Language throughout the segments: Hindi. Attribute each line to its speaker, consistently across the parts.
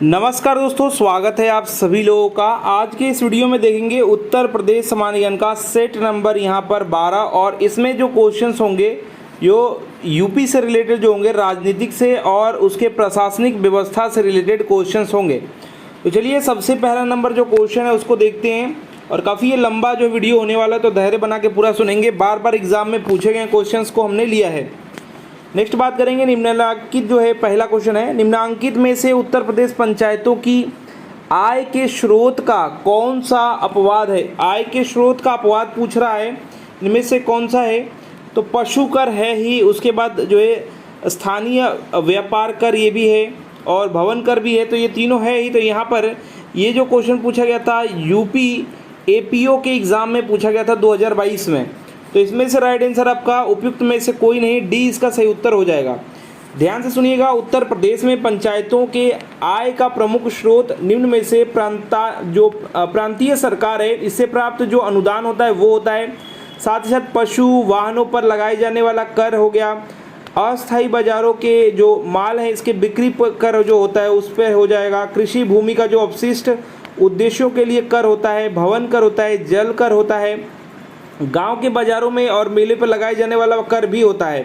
Speaker 1: नमस्कार दोस्तों, स्वागत है आप सभी लोगों का। आज के इस वीडियो में देखेंगे उत्तर प्रदेश समान्यन का सेट नंबर यहाँ पर 12 और इसमें जो क्वेश्चंस होंगे जो यूपी से रिलेटेड जो होंगे, राजनीतिक से और उसके प्रशासनिक व्यवस्था से रिलेटेड क्वेश्चंस होंगे। तो चलिए सबसे पहला नंबर जो क्वेश्चन है उसको देखते हैं। और काफ़ी ये लंबा जो वीडियो होने वाला है, तो धैर्य बना के पूरा सुनेंगे। बार बार एग्जाम में पूछे गए क्वेश्चंस को हमने लिया है। नेक्स्ट बात करेंगे निम्नलिखित जो है, पहला क्वेश्चन है, निम्नांकित में से उत्तर प्रदेश पंचायतों की आय के स्रोत का कौन सा अपवाद है। आय के स्रोत का अपवाद पूछ रहा है, इनमें से कौन सा है। तो पशु कर है ही, उसके बाद जो है स्थानीय व्यापार कर ये भी है और भवन कर भी है, तो ये तीनों है ही। तो यहाँ पर ये जो क्वेश्चन पूछा गया था यूपी एपीओ के एग्ज़ाम में पूछा गया था 2022 में। तो इसमें से राइट आंसर आपका उपयुक्त में से कोई नहीं, डी इसका सही उत्तर हो जाएगा। ध्यान से सुनिएगा, उत्तर प्रदेश में पंचायतों के आय का प्रमुख स्रोत निम्न में से प्रांतीय सरकार है, इससे प्राप्त जो अनुदान होता है वो होता है। साथ ही साथ पशु वाहनों पर लगाए जाने वाला कर हो गया, अस्थायी बाजारों के जो माल है इसके बिक्री पर कर जो होता है उस पर हो जाएगा। कृषि भूमि का जो अपशिष्ट उद्देश्यों के लिए कर होता है, भवन कर होता है, जल कर होता है, गांव के बाजारों में और मेले पर लगाए जाने वाला कर भी होता है।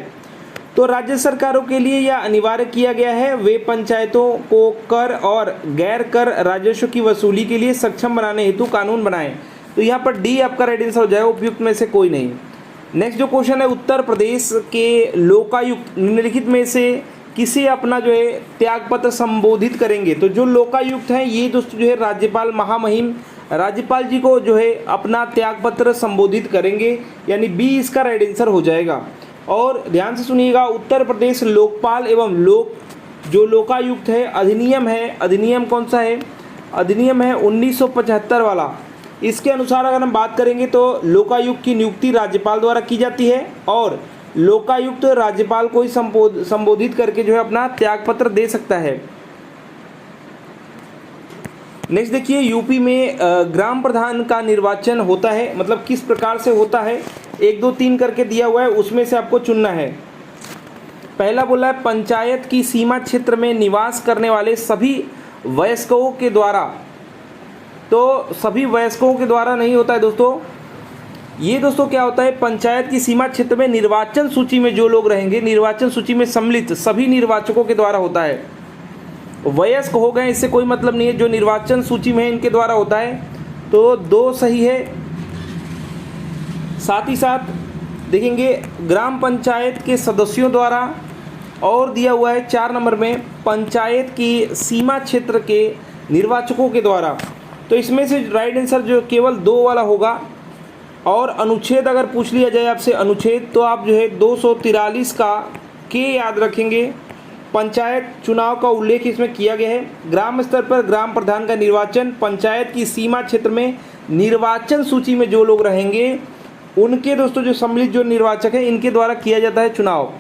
Speaker 1: तो राज्य सरकारों के लिए यह अनिवार्य किया गया है, वे पंचायतों को कर और गैर कर राजस्व की वसूली के लिए सक्षम बनाने हेतु कानून बनाएं। तो यहाँ पर डी आपका राइट आंसर हो जाएगा, उपयुक्त में से कोई नहीं। नेक्स्ट जो क्वेश्चन है, उत्तर प्रदेश के लोकायुक्त निम्नलिखित में से किसे अपना जो है त्यागपत्र संबोधित करेंगे। तो जो लोकायुक्त हैं ये दोस्तों जो है राज्यपाल महामहिम राज्यपाल जी को जो है अपना त्यागपत्र संबोधित करेंगे, यानी बी इसका राइट आंसर हो जाएगा। और ध्यान से सुनिएगा, उत्तर प्रदेश लोकपाल एवं जो लोकायुक्त है अधिनियम है, अधिनियम कौन सा है, अधिनियम है 1975 वाला। इसके अनुसार अगर हम बात करेंगे तो लोकायुक्त की नियुक्ति राज्यपाल द्वारा की जाती है और लोकायुक्त राज्यपाल को ही संबोधित करके जो है अपना त्यागपत्र दे सकता है। नेक्स्ट देखिए, यूपी में ग्राम प्रधान का निर्वाचन होता है, मतलब किस प्रकार से होता है, 1 2 3 करके दिया हुआ है, उसमें से आपको चुनना है। पहला बोला है पंचायत की सीमा क्षेत्र में निवास करने वाले सभी वयस्कों के द्वारा। तो सभी वयस्कों के द्वारा नहीं होता है दोस्तों, ये दोस्तों क्या होता है, पंचायत की सीमा क्षेत्र में निर्वाचन सूची में जो लोग रहेंगे, निर्वाचन सूची में सम्मिलित सभी निर्वाचकों के द्वारा होता है। वयस्क हो गए इससे कोई मतलब नहीं है, जो निर्वाचन सूची में है इनके द्वारा होता है। तो 2 सही है। साथ ही साथ देखेंगे ग्राम पंचायत के सदस्यों द्वारा, और दिया हुआ है 4 नंबर में पंचायत की सीमा क्षेत्र के निर्वाचकों के द्वारा। तो इसमें से राइट आंसर जो केवल 2 वाला होगा। और अनुच्छेद अगर पूछ लिया जाए आपसे अनुच्छेद, तो आप जो है 243 का के याद रखेंगे। पंचायत चुनाव का उल्लेख इसमें किया गया है। ग्राम स्तर पर ग्राम प्रधान का निर्वाचन पंचायत की सीमा क्षेत्र में निर्वाचन सूची में जो लोग रहेंगे उनके दोस्तों जो सम्मिलित जो निर्वाचक है इनके द्वारा किया जाता है चुनाव।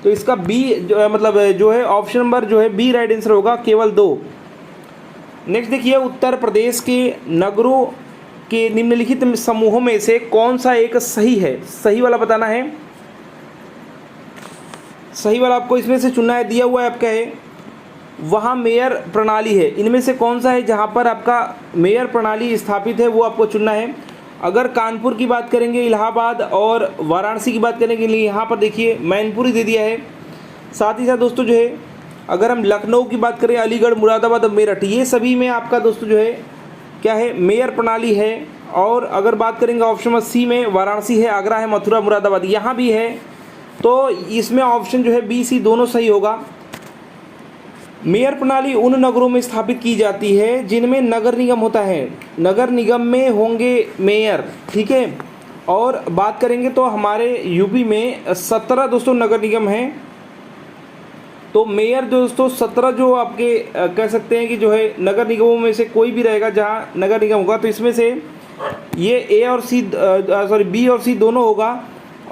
Speaker 1: तो इसका बी मतलब जो है ऑप्शन नंबर जो है बी राइट आंसर होगा, केवल 2। नेक्स्ट देखिए, उत्तर प्रदेश के नगरों के निम्नलिखित समूहों में से कौन सा एक सही है, सही वाला बताना है। सही वाला आपको इसमें से चुनना है, दिया हुआ है आपका है वहाँ मेयर प्रणाली है, इनमें से कौन सा है जहाँ पर आपका मेयर प्रणाली स्थापित है वो आपको चुनना है। अगर कानपुर की बात करेंगे, इलाहाबाद और वाराणसी की बात करेंगे, यहाँ पर देखिए मैनपुरी दे दिया है। साथ ही साथ दोस्तों जो है अगर हम लखनऊ की बात करें, अलीगढ़, मुरादाबाद और मेरठ, ये सभी में आपका दोस्तों जो है क्या है, मेयर प्रणाली है। और अगर बात करेंगे ऑप्शन नंबर सी में, वाराणसी है, आगरा है, मथुरा, मुरादाबाद यहाँ भी है। तो इसमें ऑप्शन जो है बी सी दोनों सही होगा। मेयर प्रणाली उन नगरों में स्थापित की जाती है जिनमें नगर निगम होता है, नगर निगम में होंगे मेयर, ठीक है। और बात करेंगे तो हमारे यूपी में 17 दोस्तों नगर निगम हैं। तो मेयर दोस्तों 17 जो आपके कह सकते हैं कि जो है नगर निगमों में से कोई भी रहेगा जहाँ नगर निगम होगा। तो इसमें से ये ए और सी बी और सी दोनों होगा।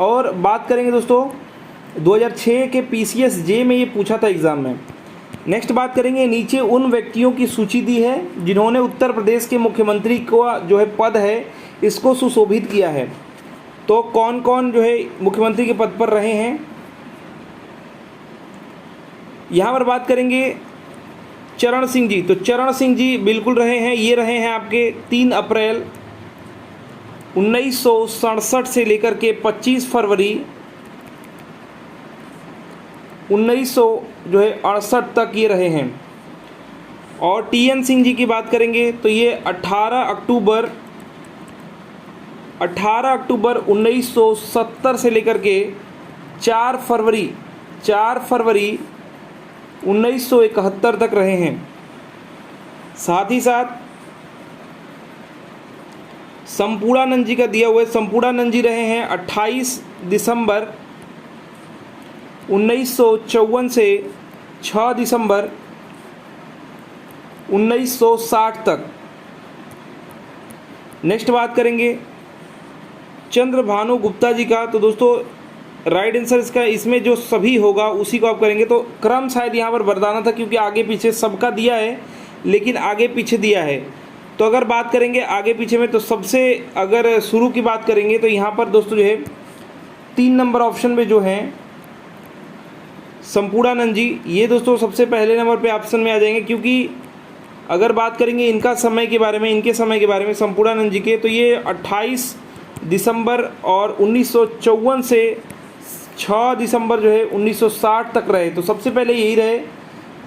Speaker 1: और बात करेंगे दोस्तों 2006 के PCS जे में ये पूछा था एग्ज़ाम में। नेक्स्ट बात करेंगे, नीचे उन व्यक्तियों की सूची दी है जिन्होंने उत्तर प्रदेश के मुख्यमंत्री को जो है पद है इसको सुशोभित किया है। तो कौन कौन जो है मुख्यमंत्री के पद पर रहे हैं। यहाँ पर बात करेंगे चरण सिंह जी, तो चरण सिंह जी बिल्कुल रहे हैं, ये रहे हैं आपके 3 अप्रैल 1967 से लेकर के 25 फरवरी 1968 तक ये रहे हैं। और टीएन सिंह जी की बात करेंगे तो ये 18 अक्टूबर 1970 से लेकर के 4 फरवरी 1971 तक रहे हैं। साथ ही साथ संपूर्णानंद जी का दिया हुआ है, संपूर्णानंद जी रहे हैं 28 दिसंबर 1954 से 6 दिसंबर 1960 तक। नेक्स्ट बात करेंगे चंद्रभानु गुप्ता जी का, तो दोस्तों राइट आंसर इसका इसमें जो सभी होगा उसी को आप करेंगे। तो क्रम शायद यहाँ पर बरदाना था क्योंकि आगे पीछे सबका दिया है, लेकिन आगे पीछे दिया है। तो अगर बात करेंगे आगे पीछे में, तो सबसे अगर शुरू की बात करेंगे तो यहाँ पर दोस्तों जो है 3 नंबर ऑप्शन में जो हैं संपूर्णानंद जी, ये दोस्तों सबसे पहले नंबर पे ऑप्शन में आ जाएंगे। क्योंकि अगर बात करेंगे इनके समय के बारे में संपूर्णानंद जी के, तो ये 28 दिसंबर और 1954 से 6 दिसंबर जो है 1960 तक रहे, तो सबसे पहले यही रहे।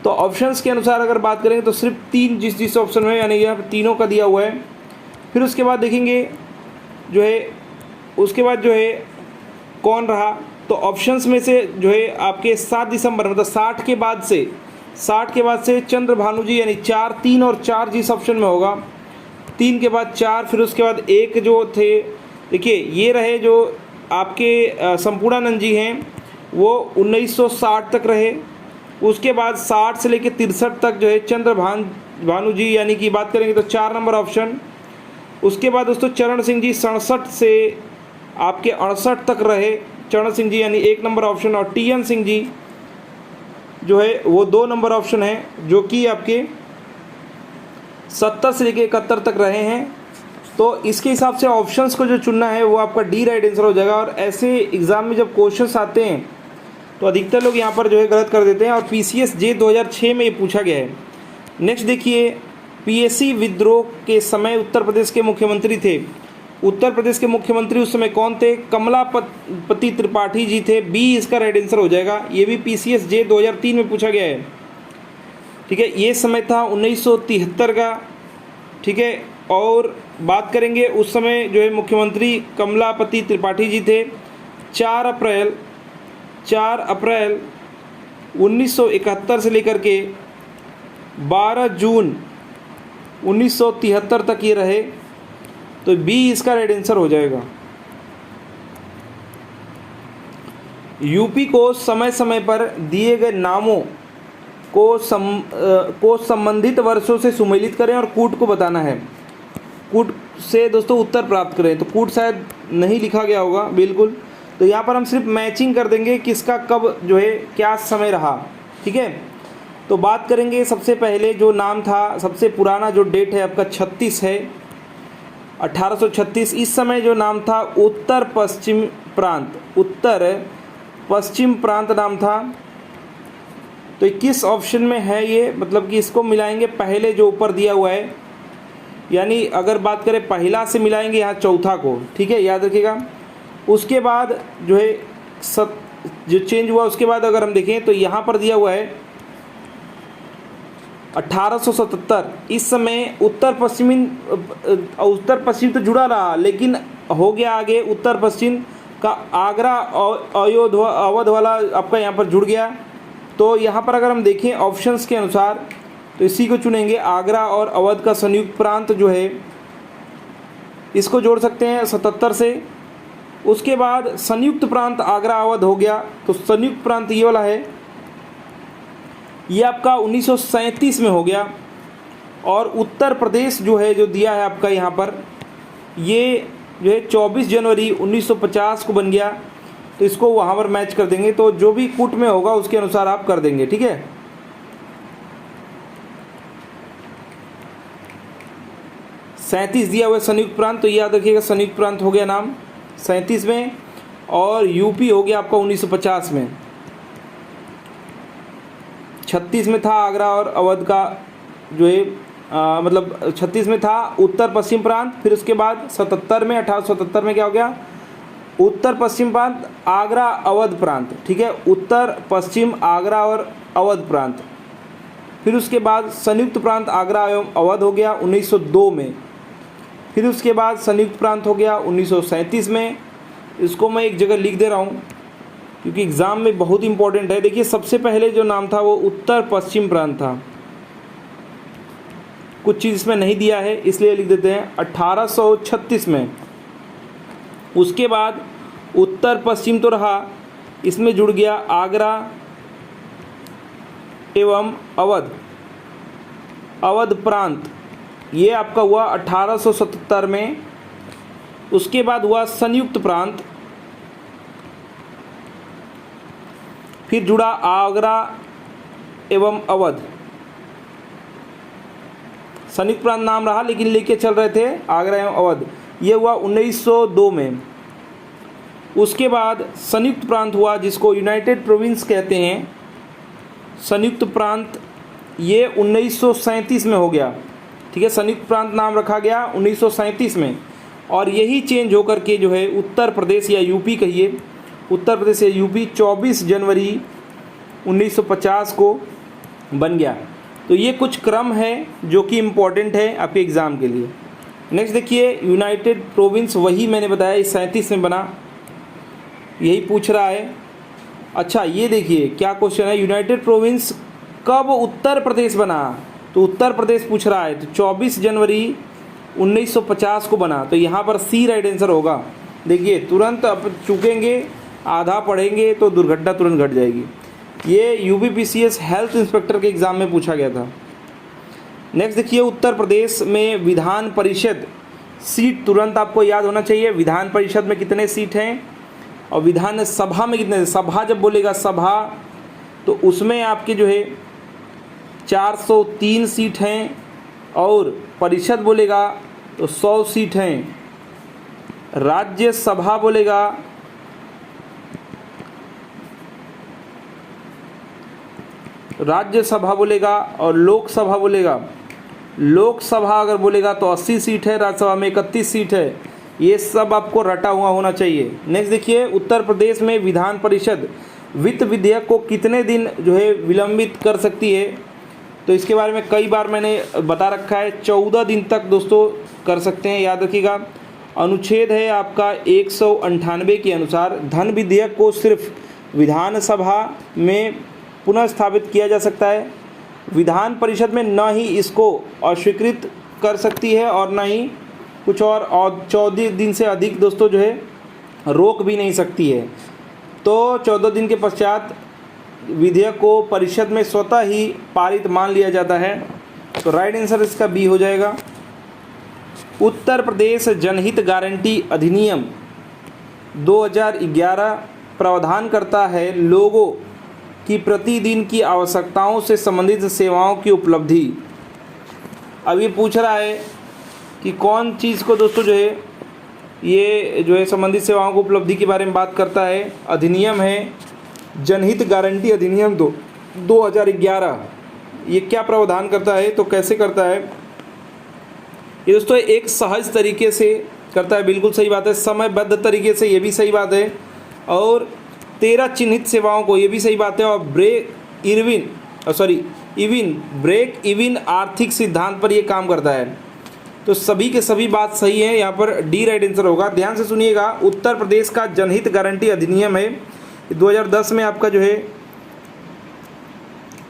Speaker 1: तो ऑप्शंस के अनुसार अगर बात करेंगे तो सिर्फ 3 जिस ऑप्शन में, यानी यहाँ तीनों का दिया हुआ है। फिर उसके बाद देखेंगे जो है, उसके बाद जो है कौन रहा, तो ऑप्शंस में से जो है आपके 7 दिसंबर मतलब 60 के बाद से चंद्रभानु जी, यानी 4, 3 और 4 जिस ऑप्शन में होगा, 3 के बाद 4, फिर उसके बाद 1 जो थे, देखिए ये रहे जो आपके संपूर्णानंद जी हैं वो 1960 तक रहे। उसके बाद 60 से लेकर 63 तक जो है चंद्रभानु जी, यानी कि बात करेंगे तो 4 नंबर ऑप्शन। उसके बाद दोस्तों चरण सिंह जी 67 से आपके 68 तक रहे, चरण सिंह जी यानी 1 नंबर ऑप्शन। और टीएन सिंह जी जो है वो 2 नंबर ऑप्शन है, जो कि आपके 70 से लेकर 71 तक रहे हैं। तो इसके हिसाब से ऑप्शंस को जो चुनना है वो आपका डी राइट आंसर हो जाएगा। और ऐसे एग्ज़ाम में जब क्वेश्चंस आते हैं तो अधिकतर लोग यहाँ पर जो है गलत कर देते हैं, और पीसीएस जे 2006 में ये पूछा गया है। नेक्स्ट देखिए, पीएसी विद्रोह के समय उत्तर प्रदेश के मुख्यमंत्री थे। उत्तर प्रदेश के मुख्यमंत्री उस समय कौन थे? कमलापति त्रिपाठी जी थे। बी इसका राइट आंसर हो जाएगा। ये भी पीसीएस जे 2003 में पूछा गया है। ठीक है, ये समय था 1973 का। ठीक है, और बात करेंगे उस समय जो है मुख्यमंत्री कमलापति त्रिपाठी जी थे। 4 अप्रैल 1971 से लेकर के 12 जून 1973 तक ये रहे। तो बी इसका राइट आंसर हो जाएगा। यूपी को समय समय पर दिए गए नामों को संबंधित वर्षों से सुमेलित करें और कूट को बताना है। कूट से दोस्तों उत्तर प्राप्त करें, तो कूट शायद नहीं लिखा गया होगा बिल्कुल। तो यहाँ पर हम सिर्फ मैचिंग कर देंगे किसका कब जो है क्या समय रहा। ठीक है, तो बात करेंगे सबसे पहले जो नाम था, सबसे पुराना जो डेट है आपका 36 है, 1836। इस समय जो नाम था उत्तर पश्चिम प्रांत नाम था। तो किस ऑप्शन में है ये, मतलब कि इसको मिलाएंगे पहले जो ऊपर दिया हुआ है, यानी अगर बात करें पहला से मिलाएंगे यहाँ चौथा को। ठीक है, याद रखिएगा। उसके बाद जो है जो चेंज हुआ, उसके बाद अगर हम देखें तो यहाँ पर दिया हुआ है 1877। इस समय उत्तर पश्चिम तो जुड़ा रहा, लेकिन हो गया आगे उत्तर पश्चिम का आगरा अवध वाला आपका यहाँ पर जुड़ गया। तो यहाँ पर अगर हम देखें ऑप्शंस के अनुसार तो इसी को चुनेंगे। आगरा और अवध का संयुक्त प्रांत जो है इसको जोड़ सकते हैं 77 से। उसके बाद संयुक्त प्रांत आगरा अवध हो गया, तो संयुक्त प्रांत ये वाला है, ये आपका 1937 में हो गया। और उत्तर प्रदेश जो है जो दिया है आपका यहाँ पर, ये जो है 24 जनवरी 1950 को बन गया। तो इसको वहाँ पर मैच कर देंगे, तो जो भी कूट में होगा उसके अनुसार आप कर देंगे। ठीक है, 37 दिया हुआ है संयुक्त प्रांत, तो याद रखिएगा संयुक्त प्रांत हो गया नाम 37 में, और यूपी हो गया आपका 1950 में। 36 में था आगरा और अवध का जो है मतलब 36 में था उत्तर पश्चिम प्रांत। फिर उसके बाद 77 में 1877 में क्या हो गया, उत्तर पश्चिम प्रांत आगरा अवध प्रांत, ठीक है, उत्तर पश्चिम आगरा और अवध प्रांत। फिर उसके बाद संयुक्त प्रांत आगरा एवं अवध हो गया 1902 में। फिर उसके बाद संयुक्त प्रांत हो गया 1937 में। इसको मैं एक जगह लिख दे रहा हूँ क्योंकि एग्ज़ाम में बहुत इंपॉर्टेंट है। देखिए सबसे पहले जो नाम था वो उत्तर पश्चिम प्रांत था, कुछ चीज़ इसमें नहीं दिया है इसलिए लिख देते हैं 1836 में। उसके बाद उत्तर पश्चिम तो रहा, इसमें जुड़ गया आगरा एवं अवध प्रांत, ये आपका हुआ 1877 में। उसके बाद हुआ संयुक्त प्रांत, फिर जुड़ा आगरा एवं अवध। संयुक्त प्रांत नाम रहा लेकिन लेके चल रहे थे आगरा एवं अवध, ये हुआ 1902 में। उसके बाद संयुक्त प्रांत हुआ जिसको यूनाइटेड प्रोविंस कहते हैं, संयुक्त प्रांत ये 1937 में हो गया, ठीक है। संयुक्त प्रांत नाम रखा गया 1937 में और यही चेंज होकर के जो है उत्तर प्रदेश या यूपी कहिए, उत्तर प्रदेश या यूपी 24 जनवरी 1950 को बन गया। तो ये कुछ क्रम है जो कि इम्पोर्टेंट है आपके एग्ज़ाम के लिए। नेक्स्ट देखिए यूनाइटेड प्रोविंस, वही मैंने बताया इस 37 में बना, यही पूछ रहा है। अच्छा ये देखिए क्या क्वेश्चन है, यूनाइटेड प्रोविंस कब उत्तर प्रदेश बना, तो उत्तर प्रदेश पूछ रहा है। तो 24 जनवरी 1950 को बना, तो यहाँ पर सी राइट आंसर होगा। देखिए तुरंत अब चूकेंगे, आधा पढ़ेंगे तो दुर्घटना तुरंत घट जाएगी। ये यूपीपीसीएस हेल्थ इंस्पेक्टर के एग्ज़ाम में पूछा गया था। नेक्स्ट देखिए उत्तर प्रदेश में विधान परिषद सीट तुरंत आपको याद होना चाहिए। विधान परिषद में कितने सीट हैं और विधान सभा में कितने, सभा जब बोलेगा सभा तो उसमें आपके जो है 403 सीट हैं और परिषद बोलेगा तो 100 सीट हैं। राज्यसभा बोलेगा और लोकसभा बोलेगा, लोकसभा अगर बोलेगा तो 80 सीट है, राज्यसभा में 31 सीट है। ये सब आपको रटा हुआ होना चाहिए। नेक्स्ट देखिए उत्तर प्रदेश में विधान परिषद वित्त विधेयक को कितने दिन जो है विलंबित कर सकती है, तो इसके बारे में कई बार मैंने बता रखा है, 14 दिन तक दोस्तों कर सकते हैं, याद रखिएगा। अनुच्छेद है आपका 198 के अनुसार धन विधेयक को सिर्फ विधानसभा में पुनः स्थापित किया जा सकता है, विधान परिषद में न ही इसको अस्वीकृत कर सकती है और न ही कुछ और 14 दिन से अधिक दोस्तों जो है रोक भी नहीं सकती है। तो 14 दिन के पश्चात विधेयक को परिषद में स्वतः ही पारित मान लिया जाता है। तो राइट आंसर इसका बी हो जाएगा। उत्तर प्रदेश जनहित गारंटी अधिनियम 2011 प्रावधान करता है लोगों की प्रतिदिन की आवश्यकताओं से संबंधित सेवाओं की उपलब्धि। अब ये पूछ रहा है कि कौन चीज़ को दोस्तों जो है ये जो है संबंधित सेवाओं को उपलब्धि के बारे में बात करता है। अधिनियम है जनहित गारंटी अधिनियम 2011। ये क्या प्रावधान करता है, तो कैसे करता है ये दोस्तों, एक सहज तरीके से करता है, बिल्कुल सही बात है। समयबद्ध तरीके से, ये भी सही बात है। और 13 चिन्हित सेवाओं को, ये भी सही बात है। और ब्रेक इवन आर्थिक सिद्धांत पर ये काम करता है। तो सभी के सभी बात सही है, यहाँ पर डी राइट आंसर होगा। ध्यान से सुनिएगा, उत्तर प्रदेश का जनहित गारंटी अधिनियम है 2010 में आपका जो है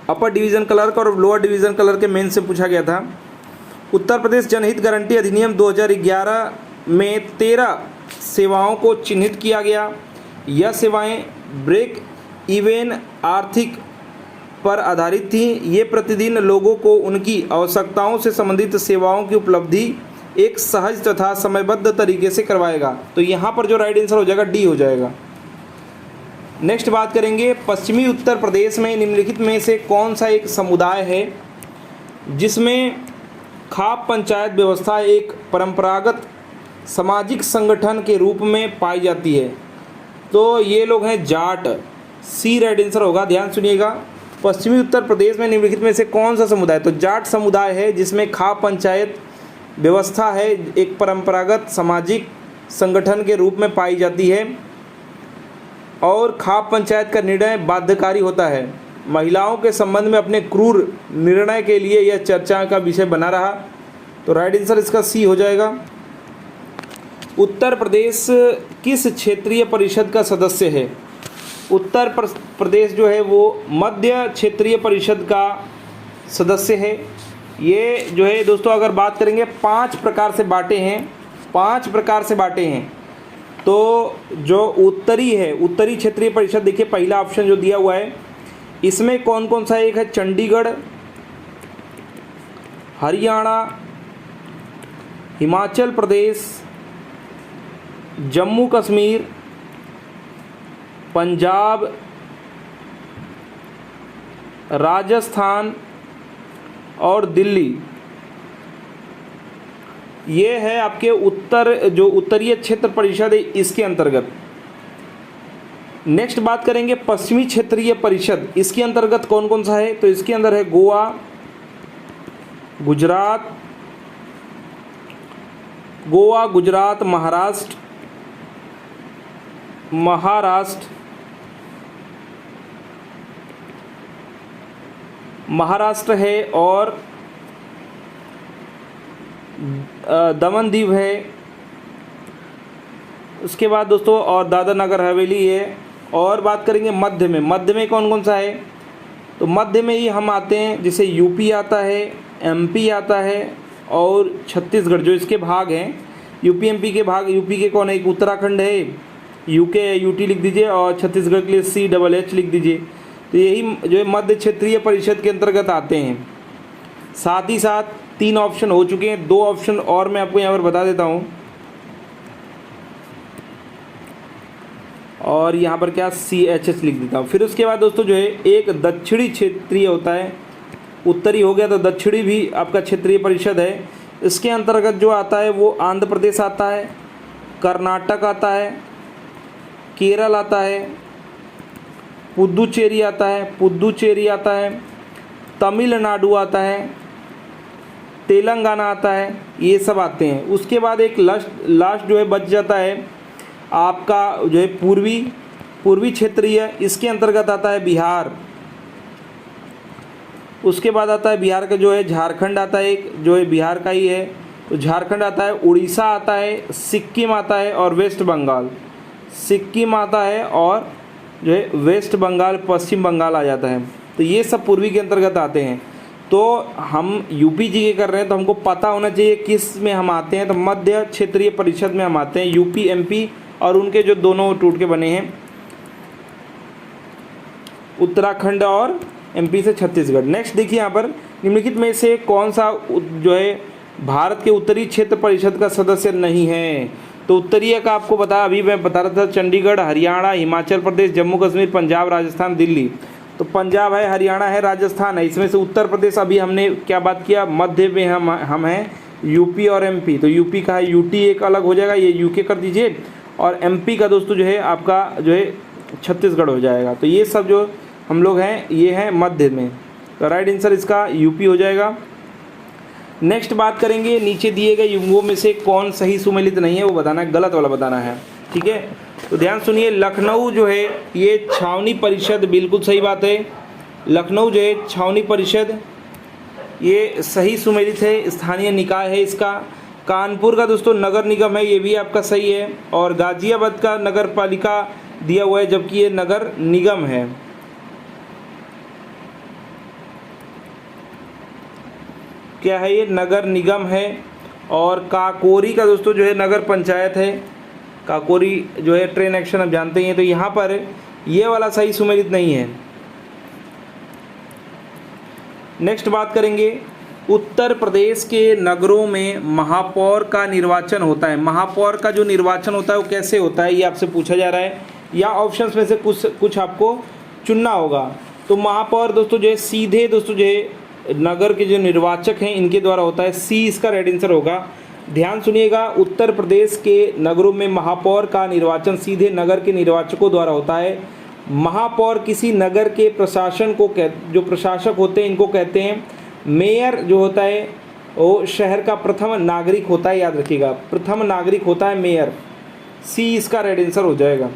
Speaker 1: अपर डिवीज़न क्लर्क और लोअर डिवीज़न क्लर्क के मेन से पूछा गया था। उत्तर प्रदेश जनहित गारंटी अधिनियम 2011 में 13 सेवाओं को चिन्हित किया गया। यह सेवाएं ब्रेक इवन आर्थिक पर आधारित थी। ये प्रतिदिन लोगों को उनकी आवश्यकताओं से संबंधित सेवाओं की उपलब्धि एक सहज तथा समयबद्ध तरीके से करवाएगा। तो यहाँ पर जो राइट आंसर हो जाएगा डी हो जाएगा। नेक्स्ट बात करेंगे, पश्चिमी उत्तर प्रदेश में निम्नलिखित में से कौन सा एक समुदाय है जिसमें खाप पंचायत व्यवस्था एक परंपरागत सामाजिक संगठन के रूप में पाई जाती है। तो ये लोग हैं जाट। सी राइट आंसर होगा। ध्यान सुनिएगा, पश्चिमी उत्तर प्रदेश में निम्नलिखित में से कौन सा समुदाय? तो जाट समुदाय है, जिसमें खाप पंचायत व्यवस्था है, एक परंपरागत सामाजिक संगठन के रूप में पाई जाती है और खाप पंचायत का निर्णय बाध्यकारी होता है। महिलाओं के संबंध में अपने क्रूर निर्णय के लिए यह चर्चा का विषय बना रहा। तो राइट आंसर इसका सी हो जाएगा। उत्तर प्रदेश किस क्षेत्रीय परिषद का सदस्य है? उत्तर प्रदेश जो है वो मध्य क्षेत्रीय परिषद का सदस्य है। ये जो है दोस्तों अगर बात करेंगे 5 प्रकार से बांटे हैं, 5 प्रकार से बांटे हैं। तो जो उत्तरी है, उत्तरी क्षेत्रीय परिषद, देखिए पहला ऑप्शन जो दिया हुआ है इसमें कौन कौन सा? एक है चंडीगढ़, हरियाणा, हिमाचल प्रदेश, जम्मू कश्मीर, पंजाब, राजस्थान और दिल्ली। ये है आपके जो उत्तरीय क्षेत्र परिषद है इसके अंतर्गत। नेक्स्ट बात करेंगे पश्चिमी क्षेत्रीय परिषद, इसके अंतर्गत कौन कौन सा है? तो इसके अंदर है गोवा, गुजरात, महाराष्ट्र है और दमन दीव है। उसके बाद दोस्तों और दादर नगर हवेली है। और बात करेंगे मध्य में कौन कौन सा है? तो मध्य में ही हम आते हैं, जैसे यूपी आता है, एमपी आता है और छत्तीसगढ़ जो इसके भाग हैं, यूपी एमपी के भाग। यूपी के कौन है? एक उत्तराखंड है, यूके यूटी लिख दीजिए और छत्तीसगढ़ के लिए CHH लिख दीजिए। तो यही जो है मध्य क्षेत्रीय परिषद के अंतर्गत आते हैं। साथ ही साथ 3 ऑप्शन हो चुके हैं, 2 ऑप्शन और मैं आपको यहाँ पर बता देता हूँ। और यहाँ पर क्या CHH लिख देता हूँ। फिर उसके बाद दोस्तों जो है एक दक्षिणी क्षेत्रीय होता है, उत्तरी हो गया तो दक्षिणी भी आपका क्षेत्रीय परिषद है। इसके अंतर्गत जो आता है वो आंध्र प्रदेश आता है, कर्नाटक आता है, केरल आता है, पुदुचेरी आता है, तमिलनाडु आता है, तेलंगाना आता है, ये सब आते हैं। उसके बाद एक लास्ट जो है बच जाता है आपका जो है पूर्वी क्षेत्रीय, इसके अंतर्गत आता है बिहार। उसके बाद आता है बिहार का जो है झारखंड आता है, एक जो है बिहार का ही है, तो झारखंड आता है, उड़ीसा आता है, सिक्किम आता है और वेस्ट बंगाल। सिक्किम आता है और जो है वेस्ट बंगाल, पश्चिम बंगाल आ जाता है। तो ये सब पूर्वी के अंतर्गत आते हैं। तो हम यूपी जी के कर रहे हैं तो हमको पता होना चाहिए किस में हम आते हैं। तो मध्य क्षेत्रीय परिषद में हम आते हैं, यूपी एमपी और उनके जो दोनों टूट के बने हैं, उत्तराखंड और एमपी से छत्तीसगढ़। नेक्स्ट देखिए यहाँ पर निम्नलिखित में से कौन सा जो है भारत के उत्तरी क्षेत्र परिषद का सदस्य नहीं है? तो उत्तरीय का आपको बताया, अभी मैं बता रहा था, चंडीगढ़, हरियाणा, हिमाचल प्रदेश, जम्मू कश्मीर, पंजाब, राजस्थान, दिल्ली। तो पंजाब है, हरियाणा है, राजस्थान है। इसमें से उत्तर प्रदेश अभी हमने क्या बात किया, मध्य में हम हैं यूपी और एमपी। तो यूपी का है यूटी एक अलग हो जाएगा, ये यूके कर दीजिए। और एमपी का दोस्तों जो है आपका जो है छत्तीसगढ़ हो जाएगा। तो ये सब जो हम लोग हैं ये हैं मध्य में। तो राइट आंसर इसका यूपी हो जाएगा। नेक्स्ट बात करेंगे नीचे दिए गए युग्मों में से कौन सही सुमेलित नहीं है, वो बताना है, गलत वाला बताना है। ठीक है, तो ध्यान सुनिए, लखनऊ जो है ये छावनी परिषद, बिल्कुल सही बात है। लखनऊ जो है छावनी परिषद ये सही सुमेलित है, स्थानीय निकाय है इसका। कानपुर का दोस्तों नगर निगम है, ये भी आपका सही है। और गाजियाबाद का नगर पालिका दिया हुआ है, जबकि ये नगर निगम है। क्या है ये? नगर निगम है। और काकोरी का दोस्तों जो है नगर पंचायत है। काकोरी जो है ट्रेन एक्शन आप जानते ही हैं। तो यहाँ पर ये वाला सही सुमेलित नहीं है। नेक्स्ट बात करेंगे, उत्तर प्रदेश के नगरों में महापौर का निर्वाचन होता है। महापौर का जो निर्वाचन होता है वो कैसे होता है, ये आपसे पूछा जा रहा है, या ऑप्शंस में से कुछ आपको चुनना होगा। तो महापौर दोस्तों जो है सीधे दोस्तों जो है नगर के जो निर्वाचक हैं इनके द्वारा होता है। सी इसका राइट आंसर होगा। ध्यान सुनिएगा, उत्तर प्रदेश के नगरों में महापौर का निर्वाचन सीधे नगर के निर्वाचकों द्वारा होता है। महापौर किसी नगर के प्रशासन को जो प्रशासक होते हैं इनको कहते हैं। मेयर जो होता है वो शहर का प्रथम नागरिक होता है, याद रखिएगा, प्रथम नागरिक होता है मेयर। सी इसका राइट आंसर हो जाएगा।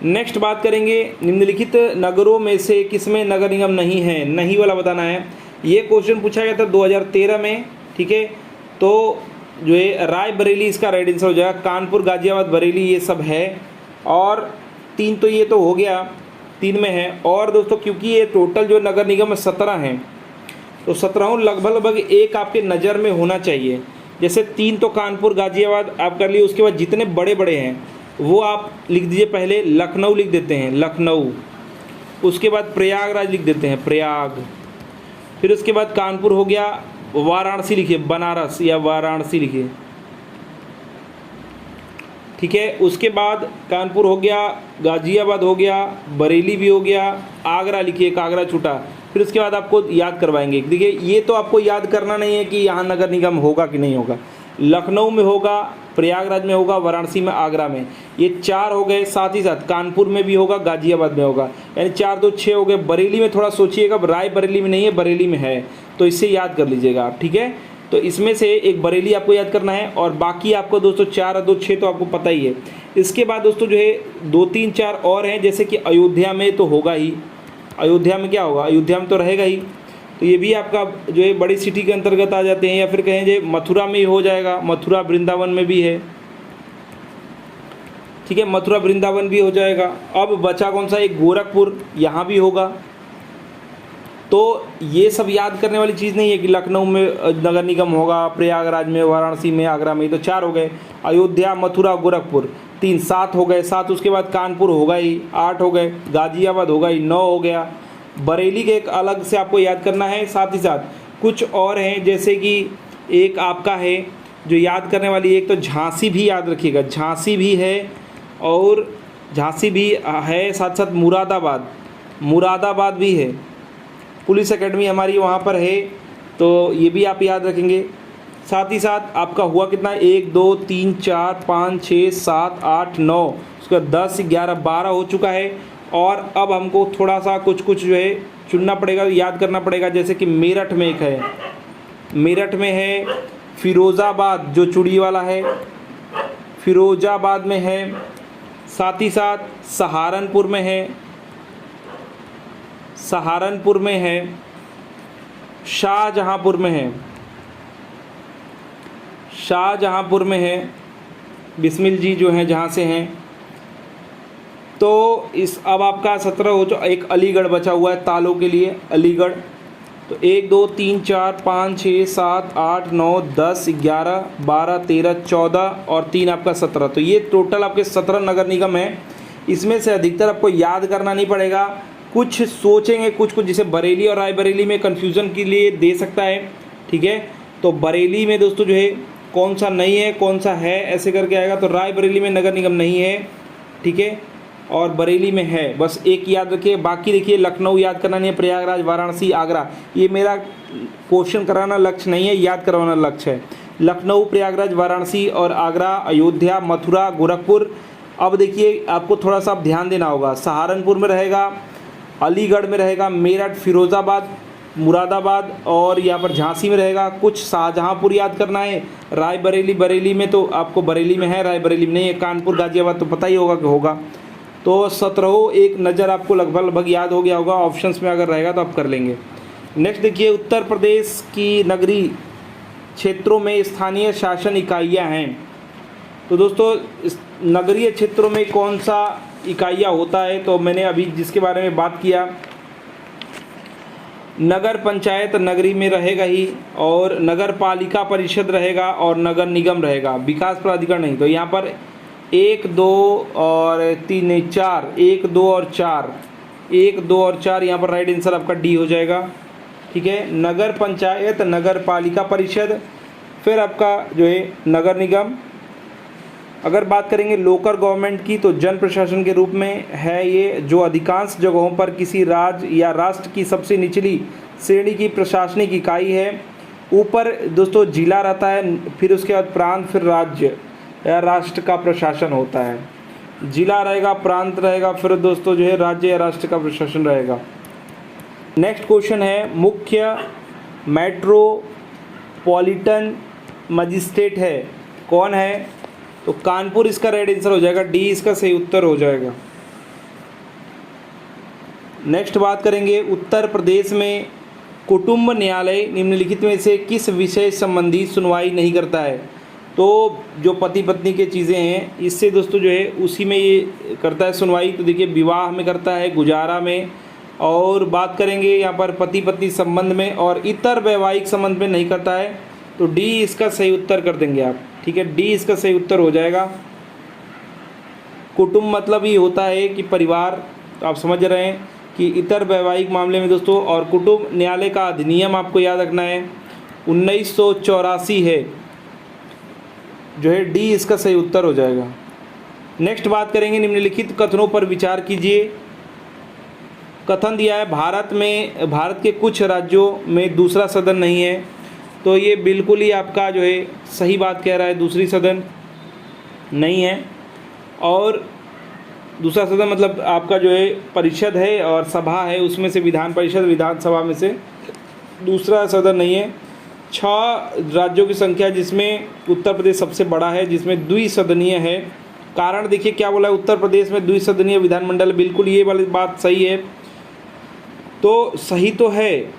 Speaker 1: नेक्स्ट बात करेंगे, निम्नलिखित नगरों में से किसमें नगर निगम नहीं है, नहीं वाला बताना है। ये क्वेश्चन पूछा गया था 2013 में, ठीक है। तो जो है रायबरेली इसका राइट आंसर हो जाएगा। कानपुर, गाजियाबाद, बरेली ये सब है। और 3 तो ये तो हो गया, 3 में है। और दोस्तों क्योंकि ये टोटल जो नगर निगम 17 हैं, तो 17 लगभग एक आपके नज़र में होना चाहिए। जैसे 3 तो कानपुर, गाजियाबाद आप कर लिए, उसके बाद जितने बड़े बड़े हैं वो आप लिख दीजिए। पहले लखनऊ लिख देते हैं, लखनऊ। उसके बाद प्रयागराज लिख देते हैं, प्रयाग। फिर उसके बाद कानपुर हो गया, वाराणसी लिखिए, बनारस या वाराणसी लिखिए, ठीक है। उसके बाद कानपुर हो गया, गाजियाबाद हो गया, बरेली भी हो गया, आगरा लिखिए, आगरा छूटा। फिर उसके बाद आपको याद करवाएंगे। देखिए ये तो आपको याद करना नहीं है कि यहाँ नगर निगम होगा कि नहीं होगा। लखनऊ में होगा, प्रयागराज में होगा, वाराणसी में, आगरा में, ये 4 हो गए। साथ ही साथ कानपुर में भी होगा, गाजियाबाद में होगा, यानी 4 2 6 हो गए। बरेली में थोड़ा सोचिएगा, रायबरेली में नहीं है, बरेली में है, तो इससे याद कर लीजिएगा आप, ठीक है। तो इसमें से एक बरेली आपको याद करना है, और बाकी आपको दोस्तों 4 और 2 6 तो आपको पता ही है। इसके बाद दोस्तों जो है 2 3 4 और हैं, जैसे कि अयोध्या में तो होगा ही। अयोध्या में क्या होगा, अयोध्या में तो रहेगा ही, तो ये भी आपका जो है बड़ी सिटी के अंतर्गत आ जाते हैं। या फिर कहें जो मथुरा में ही हो जाएगा, मथुरा वृंदावन में भी है, ठीक है, मथुरा वृंदावन भी हो जाएगा। अब बचा कौन सा, एक गोरखपुर, यहाँ भी होगा। तो ये सब याद करने वाली चीज़ नहीं है कि लखनऊ में नगर निगम होगा, प्रयागराज में, वाराणसी में, आगरा में, तो 4 हो गए। अयोध्या, मथुरा, गोरखपुर 3 7 हो गए। 7 उसके बाद कानपुर होगा ही, 8 हो गए। गाजियाबाद होगा ही, 9 हो गया। बरेली के एक अलग से आपको याद करना है। साथ ही साथ कुछ और हैं, जैसे कि एक आपका है जो याद करने वाली, एक तो झांसी भी याद रखिएगा, झांसी भी है, और झांसी भी है। साथ साथ मुरादाबाद, मुरादाबाद भी है। पुलिस एकेडमी हमारी वहाँ पर है, तो ये भी आप याद रखेंगे। साथ ही साथ आपका हुआ कितना, 1 2 3 4 5 6 7 8 9, उसका 10 11 12 हो चुका है। और अब हमको थोड़ा सा कुछ जो है चुनना पड़ेगा, याद करना पड़ेगा। जैसे कि मेरठ में एक है, मेरठ में है। फिरोज़ाबाद जो चूड़ी वाला है, फिरोज़ाबाद में है। साथ ही साथ सहारनपुर में है, सहारनपुर में है। शाहजहांपुर में है, शाहजहांपुर में है। बिस्मिल जी जो हैं जहाँ से हैं, तो इस अब आपका 17 हो चुका। एक अलीगढ़ बचा हुआ है तालों के लिए, अलीगढ़। तो 1 2 3 4 5 6 7 8 9 10 11 12 13 14 और 3 आपका 17। तो ये टोटल आपके 17 नगर निगम हैं। इसमें से अधिकतर आपको याद करना नहीं पड़ेगा, कुछ सोचेंगे, कुछ जैसे बरेली और रायबरेली में कन्फ्यूज़न के लिए दे सकता है, ठीक है। तो बरेली में दोस्तों जो है कौन सा नहीं है, कौन सा है, ऐसे करके आएगा। तो रायबरेली में नगर निगम नहीं है, ठीक है, और बरेली में है। बस एक याद रखिए, बाकी देखिए लखनऊ याद करना नहीं है, प्रयागराज, वाराणसी, आगरा, ये मेरा क्वेश्चन कराना लक्ष्य नहीं है, याद करवाना लक्ष्य है। लखनऊ, प्रयागराज, वाराणसी और आगरा, अयोध्या, मथुरा, गोरखपुर। अब देखिए आपको थोड़ा सा ध्यान देना होगा, सहारनपुर में रहेगा, अलीगढ़ में रहेगा, मेरठ, फिरोज़ाबाद, मुरादाबाद और यहाँ पर झांसी में रहेगा। कुछ शाहजहांपुर याद करना है। रायबरेली, बरेली में तो आपको बरेली में है, रायबरेली में नहीं है। कानपुर, गाजियाबाद तो पता ही होगा कि होगा। तो 17 एक नज़र आपको लगभग याद हो गया होगा। ऑप्शंस में अगर रहेगा तो आप कर लेंगे। नेक्स्ट देखिए, उत्तर प्रदेश की नगरीय क्षेत्रों में स्थानीय शासन इकाइयाँ हैं। तो दोस्तों नगरीय क्षेत्रों में कौन सा इकाइयाँ होता है, तो मैंने अभी जिसके बारे में बात किया, नगर पंचायत नगरी में रहेगा ही, और नगर पालिका परिषद रहेगा, और नगर निगम रहेगा, विकास प्राधिकरण नहीं। तो यहाँ पर 1 2 और 3 नहीं 4, 1 2 और 4, 1 2 और 4 यहाँ पर राइट आंसर आपका डी हो जाएगा, ठीक है। नगर पंचायत, नगर पालिका परिषद, फिर आपका जो है नगर निगम। अगर बात करेंगे लोकल गवर्नमेंट की, तो जन प्रशासन के रूप में है ये, जो अधिकांश जगहों पर किसी राज्य या राष्ट्र की सबसे निचली श्रेणी की प्रशासनिक इकाई है। ऊपर दोस्तों जिला रहता है, फिर उसके बाद प्रांत, फिर राज्य या राष्ट्र का प्रशासन होता है। जिला रहेगा, प्रांत रहेगा, फिर दोस्तों जो है राज्य या राष्ट्र का प्रशासन रहेगा। नेक्स्ट क्वेश्चन है, मुख्य मेट्रोपॉलिटन मजिस्ट्रेट है, कौन है? तो कानपुर इसका राइट आंसर हो जाएगा, डी इसका सही उत्तर हो जाएगा। नेक्स्ट बात करेंगे, उत्तर प्रदेश में कुटुंब न्यायालय निम्नलिखित में से किस विषय संबंधी सुनवाई नहीं करता है? तो जो पति पत्नी के चीज़ें हैं इससे दोस्तों जो है उसी में ये करता है सुनवाई। तो देखिए विवाह में करता है, गुजारा में, और बात करेंगे यहाँ पर पति पत्नी संबंध में, और इतर वैवाहिक संबंध में नहीं करता है। तो डी इसका सही उत्तर कर देंगे आप, ठीक है, डी इसका सही उत्तर हो जाएगा। कुटुंब मतलब ही होता है कि परिवार, तो आप समझ रहे हैं कि इतर वैवाहिक मामले में दोस्तों। और कुटुंब न्यायालय का अधिनियम आपको याद रखना है 1984 है, जो है डी इसका सही उत्तर हो जाएगा। नेक्स्ट बात करेंगे, निम्नलिखित कथनों पर विचार कीजिए। कथन दिया है भारत के कुछ राज्यों में दूसरा सदन नहीं है, तो ये बिल्कुल ही आपका जो है सही बात कह रहा है, दूसरी सदन नहीं है। और दूसरा सदन मतलब आपका जो है परिषद है और सभा है, उसमें से विधान परिषद विधानसभा में से दूसरा सदन नहीं है। 6 राज्यों की संख्या जिसमें उत्तर प्रदेश सबसे बड़ा है, जिसमें द्विसदनीय है। कारण देखिए क्या बोला है, उत्तर प्रदेश में द्विसदनीय विधानमंडल, बिल्कुल ये वाली बात सही है। तो सही तो है,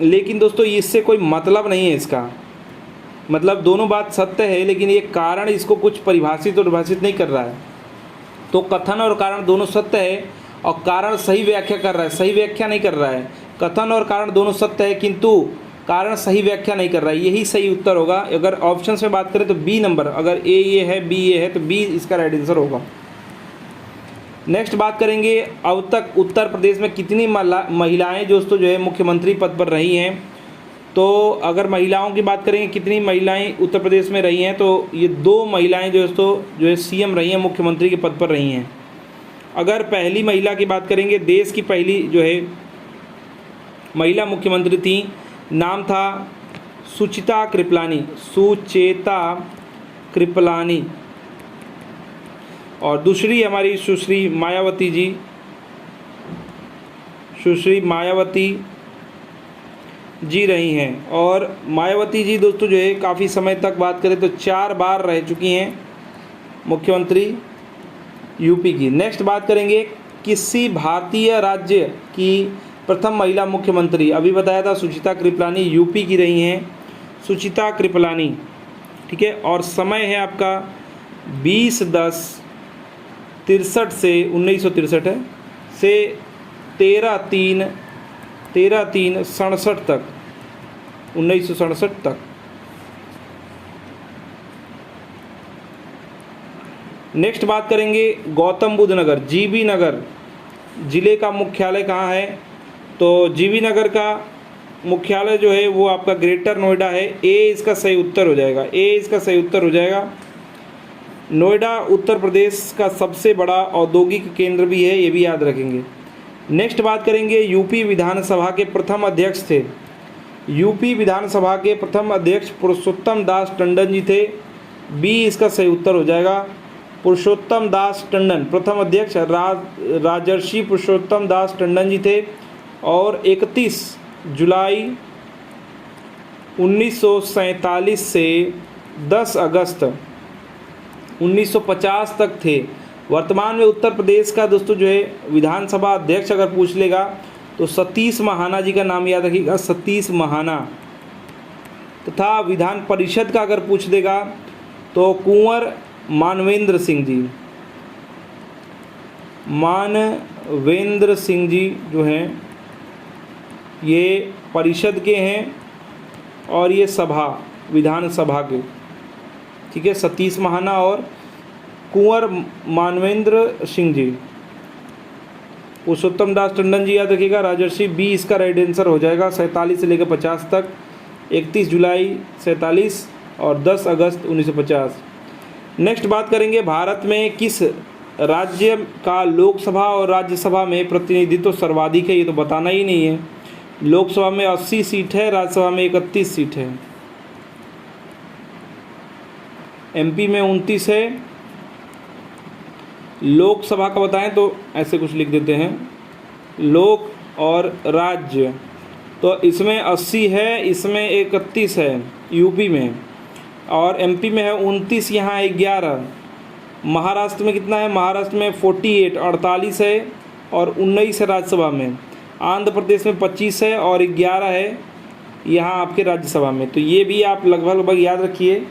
Speaker 1: लेकिन दोस्तों इससे कोई मतलब नहीं है इसका, मतलब दोनों बात सत्य है, लेकिन ये कारण इसको कुछ परिभाषित और परिभाषित नहीं कर रहा है। तो कथन और कारण दोनों सत्य है, और कारण सही व्याख्या कर रहा है, सही व्याख्या नहीं कर रहा है। कथन और कारण दोनों सत्य है, किंतु कारण सही व्याख्या नहीं कर रहा है, यही सही उत्तर होगा। अगर ऑप्शंस में बात करें तो बी नंबर, अगर ए ये है बी ये है तो बी इसका राइट आंसर होगा। नेक्स्ट बात करेंगे, अब तक उत्तर प्रदेश में कितनी महिलाएं दोस्तों जो है मुख्यमंत्री पद पर रही हैं? तो अगर महिलाओं की बात करेंगे कितनी महिलाएं उत्तर प्रदेश में रही हैं, तो ये 2 महिलाएं दोस्तों जो है सीएम रही हैं, मुख्यमंत्री के पद पर रही हैं। अगर पहली महिला की बात करेंगे, देश की पहली जो है महिला मुख्यमंत्री थी, नाम था सुचेता कृपलानी, और दूसरी हमारी सुश्री मायावती जी रही हैं। और मायावती जी दोस्तों जो है काफ़ी समय तक बात करें तो 4 बार रह चुकी हैं मुख्यमंत्री यूपी की। नेक्स्ट बात करेंगे, किसी भारतीय राज्य की प्रथम महिला मुख्यमंत्री, अभी बताया था सुचेता कृपलानी, यूपी की रही हैं सुचेता कृपलानी, ठीक है। और समय है आपका 20/10/63 से 1963 है, से 13/3/67 तक, 1967 तक। नेक्स्ट बात करेंगे, गौतम बुद्ध नगर जीबी नगर ज़िले का मुख्यालय कहाँ है? तो जीबी नगर का मुख्यालय जो है वो आपका ग्रेटर नोएडा है, ए इसका सही उत्तर हो जाएगा, ए इसका सही उत्तर हो जाएगा। नोएडा उत्तर प्रदेश का सबसे बड़ा औद्योगिक केंद्र भी है, ये भी याद रखेंगे। नेक्स्ट बात करेंगे, यूपी विधानसभा के प्रथम अध्यक्ष थे, यूपी विधानसभा के प्रथम अध्यक्ष पुरुषोत्तम दास टंडन जी थे, बी इसका सही उत्तर हो जाएगा। पुरुषोत्तम दास टंडन प्रथम अध्यक्ष राजर्षि पुरुषोत्तम दास टंडन जी थे, और 31 जुलाई 1947 से 10 अगस्त 1950 तक थे। वर्तमान में उत्तर प्रदेश का दोस्तों जो है विधानसभा अध्यक्ष अगर पूछ लेगा तो सतीश महाना जी का नाम याद रखिएगा, सतीश महाना। तथा विधान परिषद का अगर पूछ देगा तो कुंवर मानवेंद्र सिंह जी जो हैं ये परिषद के हैं, और ये विधानसभा के, ठीक है, सतीश महाना और कुंवर मानवेंद्र सिंह जी। पुरुषोत्तम दास टंडन जी याद रखिएगा, राजर्षि, बी इसका राइट आंसर हो जाएगा। 47 से लेकर 50 तक, 31 जुलाई 47 और 10 अगस्त 1950। नेक्स्ट बात करेंगे, भारत में किस राज्य का लोकसभा और राज्यसभा में प्रतिनिधित्व सर्वाधिक है? ये तो बताना ही नहीं है। लोकसभा में 80 सीट है, राज्यसभा में 31 सीट है। एमपी में 29 है, लोकसभा का बताएं तो ऐसे कुछ लिख देते हैं, लोक और राज्य, तो इसमें 80 है, इसमें 31 है यूपी में, और एमपी में है 29, यहाँ 11। महाराष्ट्र में कितना है, महाराष्ट्र में 48 48 है और 19 है राज्यसभा में। आंध्र प्रदेश में 25 है और 11 है यहाँ आपके राज्यसभा में। तो ये भी आप लगभग याद रखिए,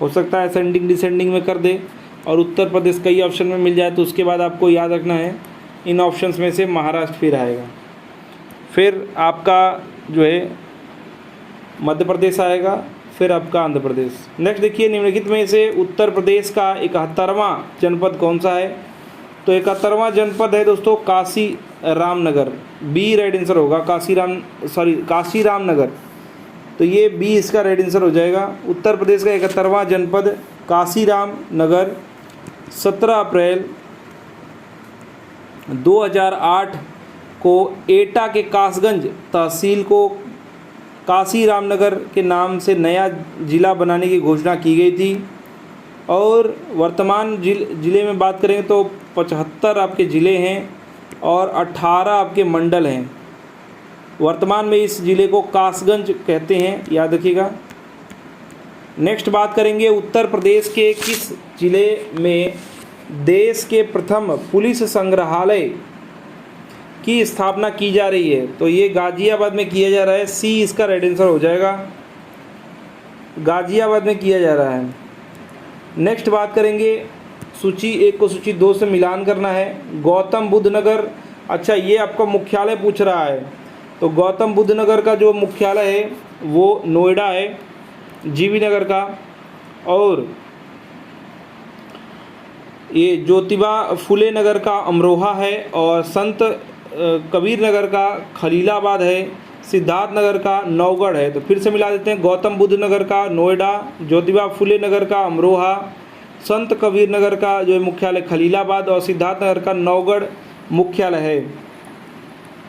Speaker 1: हो सकता है असेंडिंग डिसेंडिंग में कर दे और उत्तर प्रदेश कई ऑप्शन में मिल जाए, तो उसके बाद आपको याद रखना है इन ऑप्शंस में से महाराष्ट्र फिर आएगा। फिर आपका जो है मध्य प्रदेश आएगा, फिर आपका आंध्र प्रदेश। नेक्स्ट देखिए, निम्नलिखित में से उत्तर प्रदेश का 71वां जनपद कौन सा है? तो 71वां जनपद है दोस्तों काशी रामनगर। बी रेड आंसर होगा, काशी रामनगर। तो ये बी इसका रेड आंसर हो जाएगा। उत्तर प्रदेश का 71वां जनपद काशी रामनगर 17 अप्रैल 2008 को एटा के कासगंज तहसील को काशी रामनगर के नाम से नया ज़िला बनाने की घोषणा की गई थी। और वर्तमान ज़िले में बात करें तो 75 आपके ज़िले हैं और 18 आपके मंडल हैं। वर्तमान में इस ज़िले को कासगंज कहते हैं, याद रखिएगा। नेक्स्ट बात करेंगे, उत्तर प्रदेश के किस ज़िले में देश के प्रथम पुलिस संग्रहालय की स्थापना की जा रही है? तो ये गाज़ियाबाद में किया जा रहा है। सी इसका राइट आंसर हो जाएगा, गाज़ियाबाद में किया जा रहा है। नेक्स्ट बात करेंगे, सूची 1 को सूची 2 से मिलान करना है। गौतम बुद्ध नगर, अच्छा ये आपका मुख्यालय पूछ रहा है, तो गौतम बुद्ध नगर का जो मुख्यालय है वो नोएडा है, जीवी नगर का। और ये ज्योतिबा फुले नगर का अमरोहा है, और संत कबीर नगर का खलीलाबाद है, सिद्धार्थ नगर का नौगढ़ है। तो फिर से मिला देते हैं, गौतम बुद्ध नगर का नोएडा, ज्योतिबा फुले नगर का अमरोहा, संत कबीर नगर का जो मुख्यालय खलीलाबाद, और सिद्धार्थ नगर का नौगढ़ मुख्यालय है।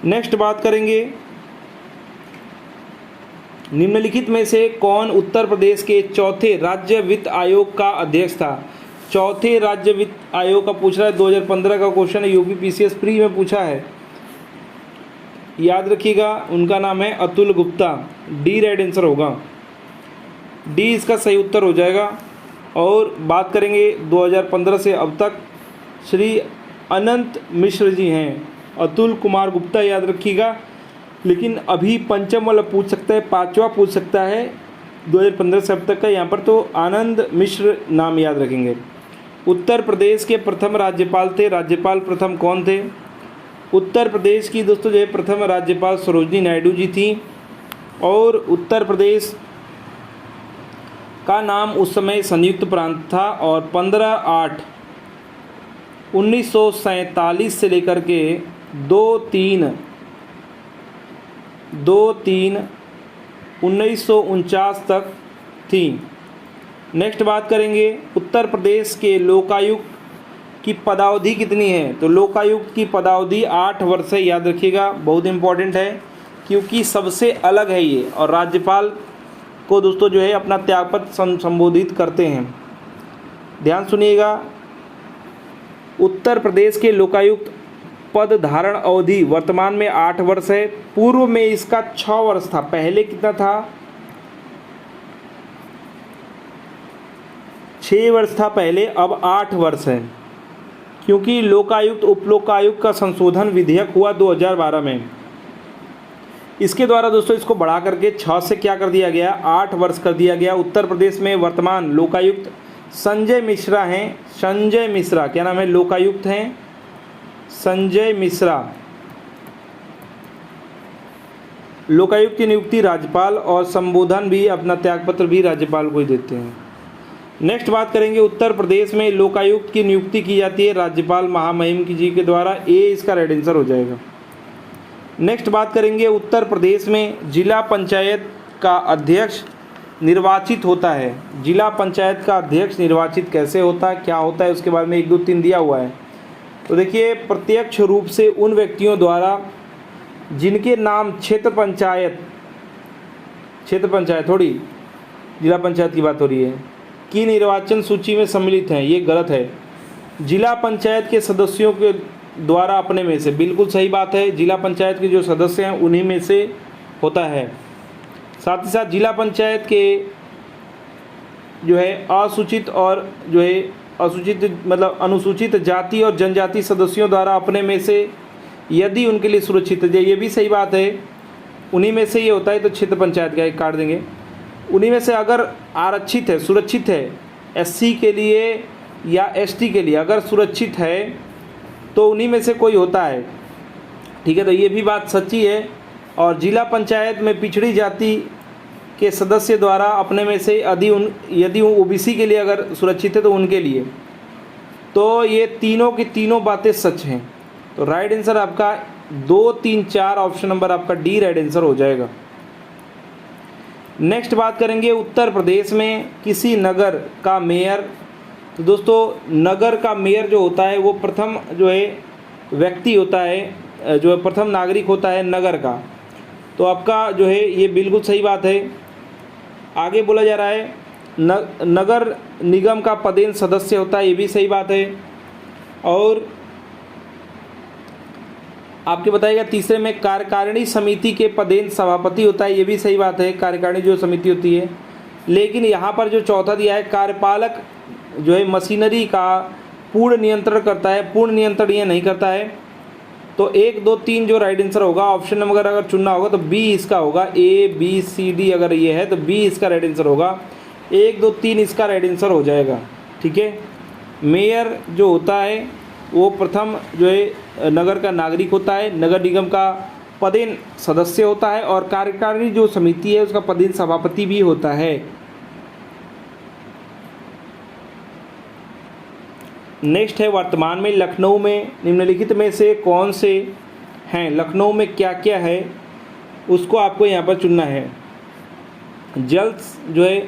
Speaker 1: नेक्स्ट बात करेंगे, निम्नलिखित में से कौन उत्तर प्रदेश के चौथे राज्य वित्त आयोग का अध्यक्ष था? चौथे राज्य वित्त आयोग का पूछ रहा है, 2015 का क्वेश्चन है, यूपी पीसीएस प्री में पूछा है, याद रखिएगा। उनका नाम है Atul Gupta. D right answer होगा, डी इसका सही उत्तर हो जाएगा। और बात करेंगे 2015 से अब तक श्री अनंत मिश्र जी हैं, अतुल कुमार गुप्ता याद रखिएगा। लेकिन अभी पंचम वाला पूछ सकता है, पांचवा पूछ सकता है 2015 से अब तक का, यहाँ पर तो आनंद मिश्र नाम याद रखेंगे। उत्तर प्रदेश के प्रथम राज्यपाल थे, राज्यपाल प्रथम कौन थे? उत्तर प्रदेश की दोस्तों जो है प्रथम राज्यपाल सरोजनी नायडू जी थी। और उत्तर प्रदेश का नाम उस समय संयुक्त प्रांत था, और 15/8/1947 से लेकर के 2/3/1949 तक थी। नेक्स्ट बात करेंगे, उत्तर प्रदेश के लोकायुक्त की पदावधि कितनी है? तो लोकायुक्त की पदावधि 8 वर्ष है, याद रखिएगा, बहुत इंपॉर्टेंट है क्योंकि सबसे अलग है ये। और राज्यपाल को दोस्तों जो है अपना त्यागपत्र संबोधित करते हैं। ध्यान सुनिएगा, उत्तर प्रदेश के लोकायुक्त पद धारण अवधि वर्तमान में 8 वर्ष है, पूर्व में इसका 6 वर्ष था। पहले कितना था? 6 वर्ष था पहले, अब 8 वर्ष है, क्योंकि लोकायुक्त उपलोकायुक्त का संशोधन विधेयक हुआ 2012 में। इसके द्वारा दोस्तों इसको बढ़ा करके 6 से क्या कर दिया गया, 8 वर्ष कर दिया गया। उत्तर प्रदेश में वर्तमान लोकायुक्त संजय मिश्रा हैं, संजय मिश्रा, क्या नाम है? लोकायुक्त हैं संजय मिश्रा। लोकायुक्त की नियुक्ति राज्यपाल, और संबोधन भी, अपना त्यागपत्र भी राज्यपाल को ही देते हैं। नेक्स्ट बात करेंगे, उत्तर प्रदेश में लोकायुक्त की नियुक्ति की जाती है राज्यपाल महामहिम जी के द्वारा। ए इसका राइट आंसर हो जाएगा। नेक्स्ट बात करेंगे, उत्तर प्रदेश में जिला पंचायत का अध्यक्ष निर्वाचित होता है। जिला पंचायत का अध्यक्ष निर्वाचित कैसे होता है, क्या होता है, उसके बारे में 1 2 3 दिया हुआ है। तो देखिए, प्रत्यक्ष रूप से उन व्यक्तियों द्वारा जिनके नाम क्षेत्र पंचायत थोड़ी जिला पंचायत की बात हो रही है, की निर्वाचन सूची में सम्मिलित हैं। ये गलत है, जिला पंचायत के सदस्यों के द्वारा अपने में से, बिल्कुल सही बात है, जिला पंचायत के जो सदस्य हैं उन्हीं में से होता है। साथ ही साथ जिला पंचायत के जो है असूचित और जो है असूचित मतलब अनुसूचित जाति और जनजाति सदस्यों द्वारा अपने में से यदि उनके लिए सुरक्षित है, ये भी सही बात है, उन्हीं में से ये होता है, तो क्षेत्र पंचायत का एक काट देंगे। उन्हीं में से अगर आरक्षित है, सुरक्षित है, एससी के लिए या एसटी के लिए अगर सुरक्षित है तो उन्हीं में से कोई होता है, ठीक है, तो ये भी बात सच्ची है। और जिला पंचायत में पिछड़ी जाति के सदस्य द्वारा अपने में से यदि ओबीसी के लिए अगर सुरक्षित है तो उनके लिए, तो ये तीनों की तीनों बातें सच हैं। तो राइट आंसर आपका 2, 3, 4 ऑप्शन नंबर आपका डी राइट आंसर हो जाएगा। नेक्स्ट बात करेंगे उत्तर प्रदेश में किसी नगर का मेयर। तो दोस्तों नगर का मेयर जो होता है वो प्रथम जो है व्यक्ति होता है, जो है प्रथम नागरिक होता है नगर का। तो आपका जो है ये बिल्कुल सही बात है। आगे बोला जा रहा है नगर निगम का पदेन सदस्य होता है, ये भी सही बात है। और आपके बताइएगा तीसरे में कार्यकारिणी समिति के पदेन सभापति होता है, ये भी सही बात है, कार्यकारिणी जो समिति होती है। लेकिन यहाँ पर जो चौथा दिया है कार्यपालक जो है मशीनरी का पूर्ण नियंत्रण करता है, पूर्ण नियंत्रण ये नहीं करता है। तो 1, 2, 3 जो राइट आंसर होगा ऑप्शन नंबर अगर चुनना होगा तो बी इसका होगा। ए बी सी डी अगर ये है तो बी इसका राइट आंसर होगा। 1, 2, 3 इसका राइट आंसर हो जाएगा, ठीक है। मेयर जो होता है वो प्रथम जो है नगर का नागरिक होता है, नगर निगम का पदेन सदस्य होता है और कार्यकारिणी जो समिति है उसका पदेन सभापति भी होता है। नेक्स्ट है वर्तमान में लखनऊ में निम्नलिखित में से कौन से हैं, लखनऊ में क्या क्या है उसको आपको यहाँ पर चुनना है। जल जो है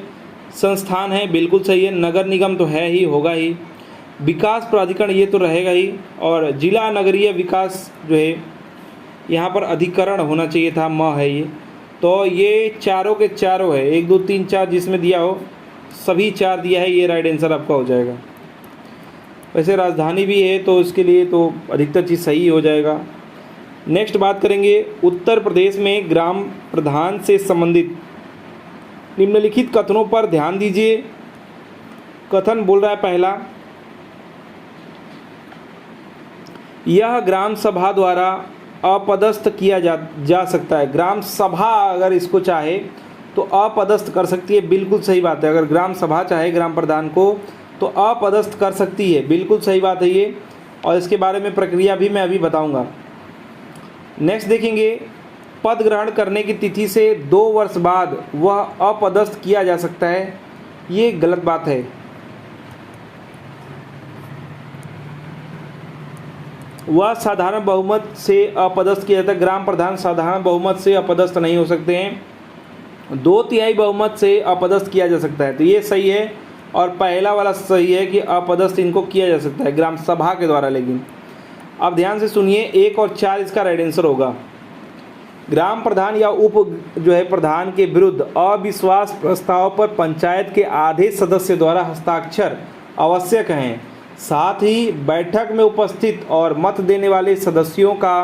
Speaker 1: संस्थान है, बिल्कुल सही है। नगर निगम तो है ही, होगा ही। विकास प्राधिकरण ये तो रहेगा ही। और जिला नगरीय विकास जो है यहाँ पर अधिकरण होना चाहिए था, म है ये। तो ये चारों के चारों है, 1, 2, 3, 4 जिसमें दिया हो सभी 4 दिया है, ये राइट आंसर आपका हो जाएगा। वैसे राजधानी भी है तो इसके लिए तो अधिकतर चीज़ सही हो जाएगा। नेक्स्ट बात करेंगे उत्तर प्रदेश में ग्राम प्रधान से संबंधित निम्नलिखित कथनों पर ध्यान दीजिए। कथन बोल रहा है पहला, यह ग्राम सभा द्वारा अपदस्थ किया जा सकता है। ग्राम सभा अगर इसको चाहे तो अपदस्थ कर सकती है, बिल्कुल सही बात है। अगर ग्राम सभा चाहे ग्राम प्रधान को तो अपदस्थ कर सकती है, बिल्कुल सही बात है ये। और इसके बारे में प्रक्रिया भी मैं अभी बताऊंगा। नेक्स्ट देखेंगे पद ग्रहण करने की तिथि से 2 वर्ष बाद वह अपदस्थ किया जा सकता है, ये गलत बात है। वह साधारण बहुमत से अपदस्थ किया जाता है। ग्राम प्रधान साधारण बहुमत से अपदस्थ नहीं हो सकते हैं, 2/3 बहुमत से अपदस्थ किया जा सकता है, तो ये सही है। और पहला वाला सही है कि अपदस्थ इनको किया जा सकता है ग्राम सभा के द्वारा। लेकिन अब ध्यान से सुनिए, 1 और 4 इसका राइट आंसर होगा। ग्राम प्रधान या उप जो है प्रधान के विरुद्ध अविश्वास प्रस्ताव पर पंचायत के आधे सदस्य द्वारा हस्ताक्षर आवश्यक हैं। साथ ही बैठक में उपस्थित और मत देने वाले सदस्यों का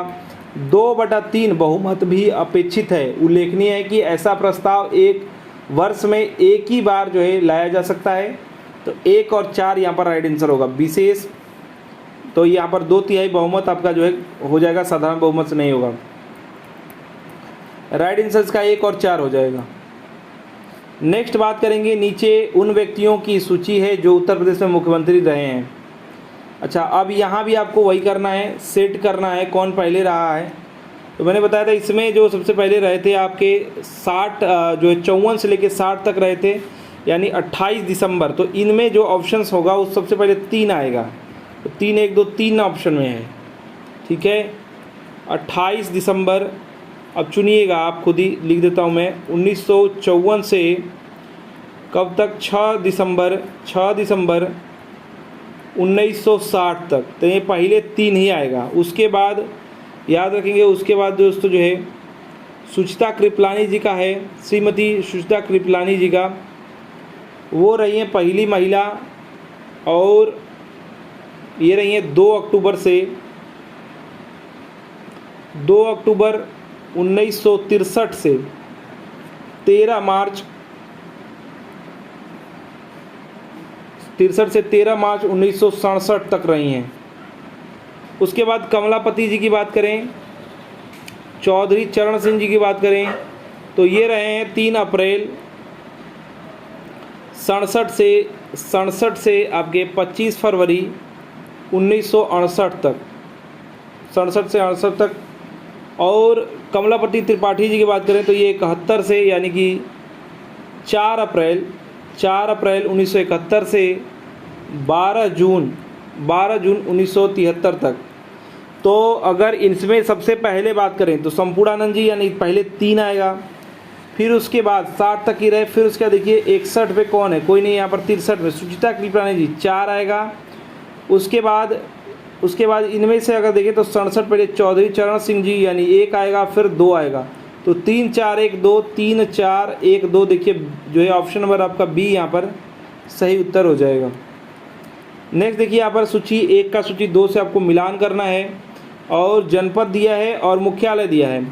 Speaker 1: 2/3 बहुमत भी अपेक्षित है। उल्लेखनीय है कि ऐसा प्रस्ताव 1 वर्ष में एक ही बार जो है लाया जा सकता है। तो 1 और 4 यहाँ पर राइट आंसर होगा। विशेष तो यहाँ पर 2/3 बहुमत आपका जो है हो जाएगा, साधारण बहुमत से नहीं होगा। राइट आंसर इसका 1 और 4 हो जाएगा। नेक्स्ट बात करेंगे, नीचे उन व्यक्तियों की सूची है जो उत्तर प्रदेश में मुख्यमंत्री रहे हैं। अच्छा, अब यहाँ भी आपको वही करना है, सेट करना है कौन पहले रहा है। तो मैंने बताया था इसमें जो सबसे पहले रहे थे आपके 60 जो है 54 से लेके 60 तक रहे थे, यानी 28 दिसंबर। तो इनमें जो ऑप्शंस होगा उस सबसे पहले 3 आएगा। तो 3, 1, 2, 3 ऑप्शन में है, ठीक है। 28 दिसंबर, अब चुनिएगा आप खुद ही, लिख देता हूँ मैं। 1954 से कब तक, 6 दिसंबर 1960 तक। तो ये पहले 3 ही आएगा। उसके बाद याद रखेंगे, उसके बाद दोस्तों जो है सुचिता कृपलानी जी का है, श्रीमती सुचिता कृपलानी जी का, वो रही हैं पहली महिला। और ये रही हैं 2 अक्टूबर से 2 अक्टूबर 1963 से 13 मार्च 1967 तक रही हैं। उसके बाद कमलापति जी की बात करें, चौधरी चरण सिंह जी की बात करें तो ये रहे हैं 3 अप्रैल 67 से आपके 25 फरवरी 1968 तक, 67 से 68 तक। और कमलापति त्रिपाठी जी की बात करें तो ये 71 से यानी कि 4 अप्रैल 1971 से 12 जून 1973 तक। तो अगर इनमें सबसे पहले बात करें तो संपूर्णानंद जी यानी पहले 3 आएगा, फिर उसके बाद 60 तक ही रहे, फिर उसके बाद देखिए 61 पे कौन है, कोई नहीं, यहाँ पर 63 में सुचित्रा कृपलानी जी 4 आएगा। उसके बाद इनमें से अगर देखें तो 67 पे चौधरी चरण सिंह जी यानी 1 आएगा, फिर 2 आएगा, तो 3 4 1 2 3 4 1 2 देखिए जो है ऑप्शन नंबर आपका बी यहाँ पर सही उत्तर हो जाएगा। नेक्स्ट देखिए यहाँ पर सूची 1 का सूची 2 से आपको मिलान करना है और जनपद दिया है और मुख्यालय दिया है।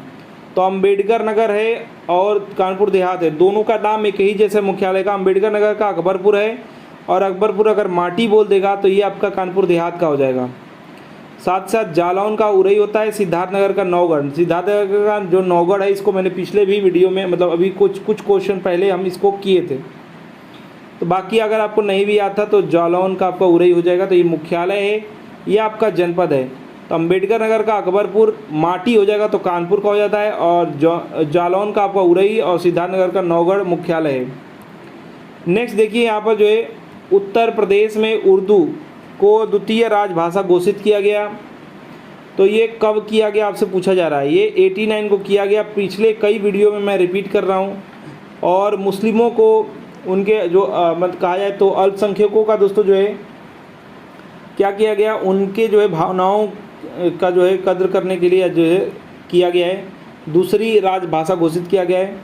Speaker 1: तो अम्बेडकर नगर है और कानपुर देहात है, दोनों का नाम एक ही जैसे मुख्यालय का। अम्बेडकर नगर का अकबरपुर है और अकबरपुर अगर माटी बोल देगा तो ये आपका कानपुर देहात का हो जाएगा। साथ साथ जालौन का उरई होता है, सिद्धार्थनगर का नौगढ़, सिद्धार्थनगर का जो नौगढ़ है इसको मैंने पिछले भी वीडियो में मतलब अभी कुछ क्वेश्चन पहले हम इसको किए थे। तो बाकी अगर आपको नहीं भी आता तो जालौन का आपका उरई हो जाएगा। तो ये मुख्यालय है, ये आपका जनपद है। तो अम्बेडकर नगर का अकबरपुर माटी हो जाएगा तो कानपुर का हो जाता है, और जालौन का आपका उरई और सिद्धार्थनगर का नौगढ़ मुख्यालय है। नेक्स्ट देखिए यहाँ पर जो है उत्तर प्रदेश में उर्दू को द्वितीय राजभाषा घोषित किया गया। तो ये कब किया गया आपसे पूछा जा रहा है। ये 89 को किया गया, पिछले कई वीडियो में मैं रिपीट कर रहा हूँ। और मुस्लिमों को उनके जो मतलब कहा जाए तो अल्पसंख्यकों का दोस्तों जो है क्या किया गया, उनके जो है भावनाओं का जो है कद्र करने के लिए जो है किया गया है, दूसरी राजभाषा घोषित किया गया है।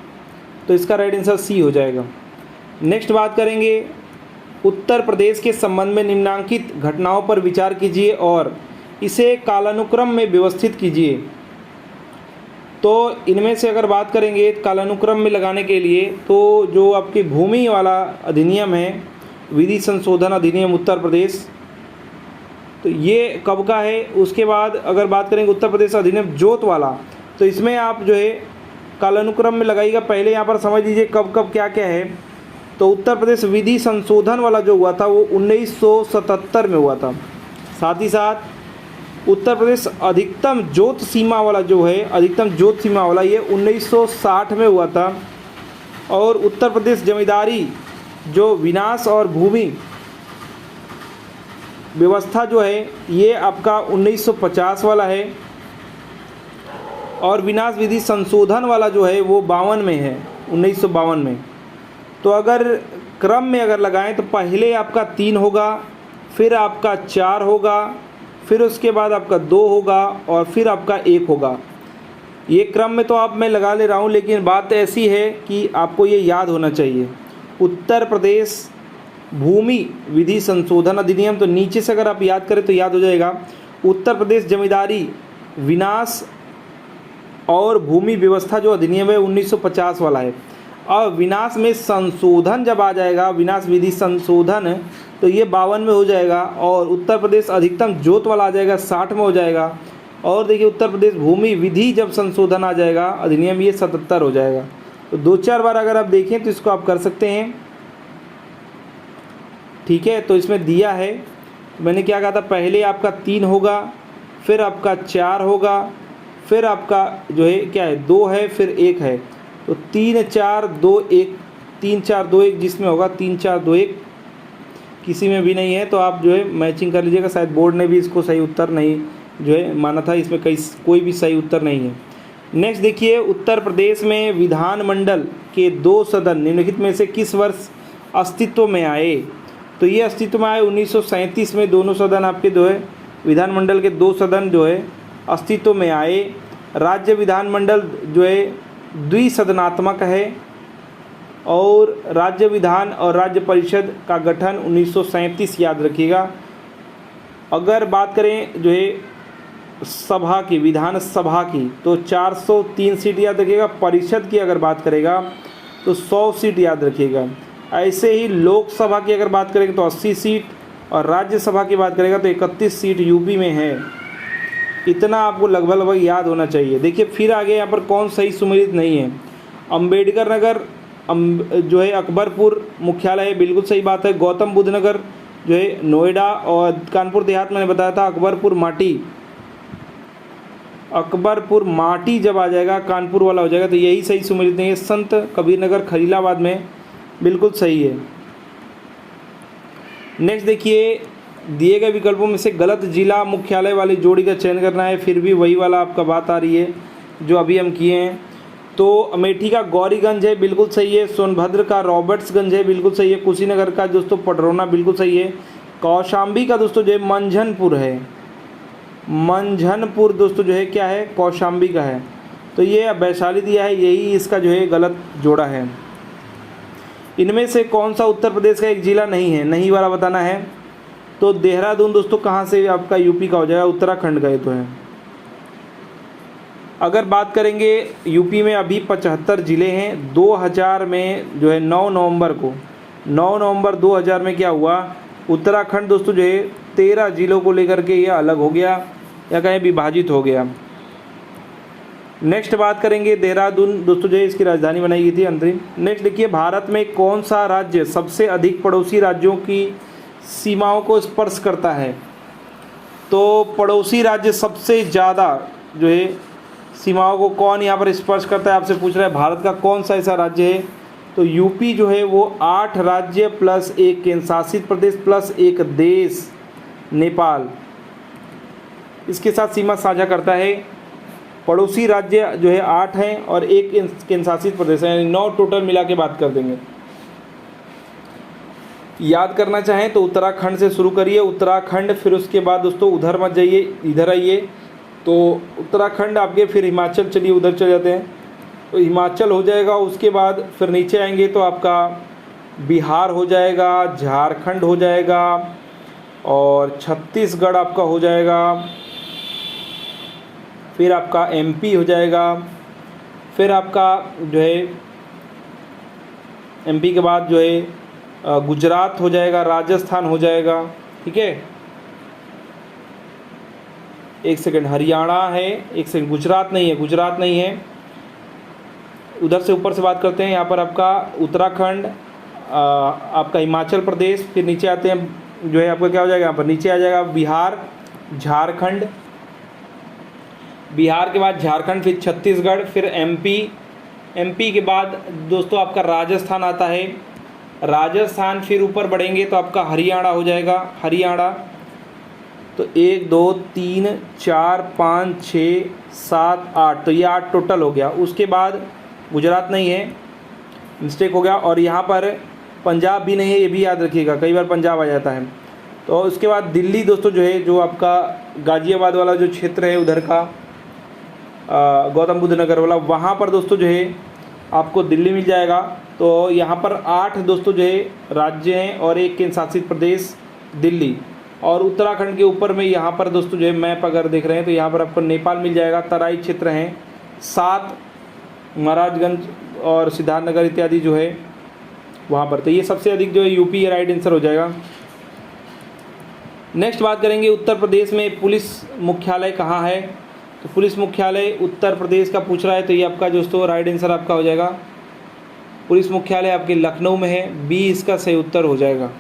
Speaker 1: तो इसका राइट आंसर सी हो जाएगा। नेक्स्ट बात करेंगे उत्तर प्रदेश के संबंध में निम्नांकित घटनाओं पर विचार कीजिए और इसे कालानुक्रम में व्यवस्थित कीजिए। तो इनमें से अगर बात करेंगे कालानुक्रम में लगाने के लिए तो जो आपकी भूमि वाला अधिनियम है, विधि संशोधन अधिनियम उत्तर प्रदेश, तो ये कब का है। उसके बाद अगर बात करेंगे उत्तर प्रदेश अधिनियम जोत वाला, तो इसमें आप जो है कालानुक्रम में लगाइएगा। पहले यहाँ पर समझ लीजिए कब कब क्या क्या है। तो उत्तर प्रदेश विधि संशोधन वाला जो हुआ था वो 1977 में हुआ था। साथ ही साथ उत्तर प्रदेश अधिकतम जोत सीमा वाला जो है, अधिकतम जोत सीमा वाला, ये 1960 में हुआ था। और उत्तर प्रदेश जमींदारी जो विनाश और भूमि व्यवस्था जो है ये आपका 1950 वाला है। और विनाश विधि संशोधन वाला जो है वो 52 में है, 1952 में। तो अगर क्रम में अगर लगाएं तो पहले आपका 3 होगा, फिर आपका 4 होगा, फिर उसके बाद आपका 2 होगा और फिर आपका 1 होगा। ये क्रम में तो आप मैं लगा ले रहा हूँ, लेकिन बात ऐसी है कि आपको ये याद होना चाहिए। उत्तर प्रदेश भूमि विधि संशोधन अधिनियम, तो नीचे से अगर आप याद करें तो याद हो जाएगा। उत्तर प्रदेश जमींदारी विनाश और भूमि व्यवस्था जो अधिनियम है 1950 वाला है। और विनाश में संशोधन जब आ जाएगा, विनाश विधि संशोधन, तो ये 52 में हो जाएगा। और उत्तर प्रदेश अधिकतम जोत वाला आ जाएगा 60 में हो जाएगा। और देखिए उत्तर प्रदेश भूमि विधि जब संशोधन आ जाएगा अधिनियम, ये 77 हो जाएगा। तो 2-4 बार अगर आप देखें तो इसको आप कर सकते हैं, ठीक है। तो इसमें दिया है, मैंने क्या कहा था, पहले आपका 3 होगा, फिर आपका 4 होगा, फिर आपका जो है क्या है 2 है, फिर 1 है। तो 3 4 2 1, 3 4 2 1 जिसमें होगा 3 4 2 1, किसी में भी नहीं है तो आप जो है मैचिंग कर लीजिएगा। शायद बोर्ड ने भी इसको सही उत्तर नहीं जो है माना था, इसमें कोई भी सही उत्तर नहीं है। नेक्स्ट देखिए उत्तर प्रदेश में विधानमंडल के 2 सदन निम्नलिखित में से किस वर्ष अस्तित्व में आए। तो ये अस्तित्व में आए 1937 में, दोनों सदन आपके जो है विधानमंडल के 2 सदन जो है अस्तित्व में आए। राज्य विधानमंडल जो है द्विसदनात्मक है और राज्य विधान और राज्य परिषद का गठन 1937 याद रखिएगा। अगर बात करें जो है सभा की, विधानसभा की, तो 403 सीट याद रखिएगा। परिषद की अगर बात करेगा तो 100 सीट याद रखिएगा। ऐसे ही लोकसभा की अगर बात करेंगे तो 80 सीट, और राज्यसभा की बात करेगा तो 31 सीट यूपी में है। इतना आपको लगभग याद होना चाहिए। देखिए फिर आगे यहाँ पर कौन सही सुमेलित नहीं है। अंबेडकर नगर जो है अकबरपुर मुख्यालय है, बिल्कुल सही बात है। गौतम बुद्ध नगर जो है नोएडा, और कानपुर देहात मैंने बताया था। अकबरपुर माटी जब आ जाएगा कानपुर वाला हो जाएगा, तो यही सही सुमेलित नहीं है। संत कबीर नगर खलीलाबाद में, बिल्कुल सही है। नेक्स्ट देखिए, दिए गए विकल्पों में से गलत जिला मुख्यालय वाली जोड़ी का चयन करना है। फिर भी वही वाला आपका बात आ रही है जो अभी हम किए हैं। तो अमेठी का गौरीगंज है, बिल्कुल सही है। सोनभद्र का रॉबर्ट्सगंज है, बिल्कुल सही है। कुशीनगर का दोस्तों पडरौना, बिल्कुल सही है। कौशाम्बी का दोस्तों जो है मंझनपुर है। मंझनपुर दोस्तों जो है क्या है, कौशाम्बी का है। तो ये वैशाली दिया है, यही इसका जो है गलत जोड़ा है। इनमें से कौन सा उत्तर प्रदेश का एक जिला नहीं है, नहीं वाला बताना है। तो देहरादून दोस्तों कहाँ से आपका यूपी का हो जाएगा, उत्तराखंड का ये तो है। अगर बात करेंगे यूपी में अभी 75 ज़िले हैं। 2000 में जो है 9 नवंबर 2000 में क्या हुआ, उत्तराखंड दोस्तों जो है 13 ज़िलों को लेकर के ये अलग हो गया, या कहें विभाजित हो गया। नेक्स्ट बात करेंगे देहरादून दोस्तों जो है इसकी राजधानी बनाई गई थी अंतरिम। नेक्स्ट देखिए, भारत में कौन सा राज्य सबसे अधिक पड़ोसी राज्यों की सीमाओं को स्पर्श करता है। तो पड़ोसी राज्य सबसे ज़्यादा जो है सीमाओं को कौन यहाँ पर स्पर्श करता है, आपसे पूछ रहा है भारत का कौन सा ऐसा राज्य है। तो यूपी जो है वो 8 राज्य प्लस 1 केंद्र शासित प्रदेश प्लस 1 देश नेपाल, इसके साथ सीमा साझा करता है। पड़ोसी राज्य जो है 8 हैं और 1 केंद्र शासित प्रदेश है, यानी 9 टोटल मिला के बात कर देंगे। याद करना चाहें तो उत्तराखंड से शुरू करिए, उत्तराखंड, फिर उसके बाद दोस्तों उधर मत जाइए, इधर आइए। तो उत्तराखंड आपके, फिर हिमाचल, चलिए उधर चले जाते हैं, तो हिमाचल हो जाएगा। उसके बाद फिर नीचे आएंगे तो आपका बिहार हो जाएगा, झारखंड हो जाएगा, और छत्तीसगढ़ आपका हो जाएगा, फिर आपका एमपी हो जाएगा, फिर आपका जो है एमपी के बाद जो है गुजरात हो जाएगा, राजस्थान हो जाएगा, ठीक है। एक सेकंड, हरियाणा है, एक सेकंड, गुजरात नहीं है। उधर से ऊपर से बात करते हैं, यहाँ पर आपका उत्तराखंड, आपका हिमाचल प्रदेश, फिर नीचे आते हैं जो है आपका क्या हो जाएगा, यहाँ पर नीचे आ जाएगा बिहार, झारखंड, बिहार के बाद झारखंड, फिर छत्तीसगढ़, फिर एमपी के बाद दोस्तों आपका राजस्थान आता है, राजस्थान, फिर ऊपर बढ़ेंगे तो आपका हरियाणा हो जाएगा, हरियाणा। तो 1 2 3 4 5 6 7 8, तो ये 8 टोटल हो गया। उसके बाद गुजरात नहीं है, मिस्टेक हो गया, और यहाँ पर पंजाब भी नहीं है, ये भी याद रखिएगा, कई बार पंजाब आ जाता है। तो उसके बाद दिल्ली दोस्तों जो है, जो आपका गाज़ियाबाद वाला जो क्षेत्र है उधर का, गौतम बुद्ध नगर वाला, वहाँ पर दोस्तों जो है आपको दिल्ली मिल जाएगा। तो यहाँ पर 8 दोस्तों जो है राज्य हैं और 1 केंद्र शासित प्रदेश दिल्ली। और उत्तराखंड के ऊपर में यहाँ पर दोस्तों जो है मैप अगर देख रहे हैं तो यहाँ पर आपको नेपाल मिल जाएगा, तराई क्षेत्र हैं 7, महाराजगंज और सिद्धार्थनगर इत्यादि जो है वहाँ पर। तो ये सबसे अधिक जो है यूपी राइट आंसर हो जाएगा। नेक्स्ट बात करेंगे, उत्तर प्रदेश में पुलिस मुख्यालय कहाँ है। तो पुलिस मुख्यालय उत्तर प्रदेश का पूछ रहा है, तो ये आपका दोस्तों राइट आंसर आपका हो जाएगा, पुलिस मुख्यालय आपके लखनऊ में है, बी इसका सही उत्तर हो जाएगा।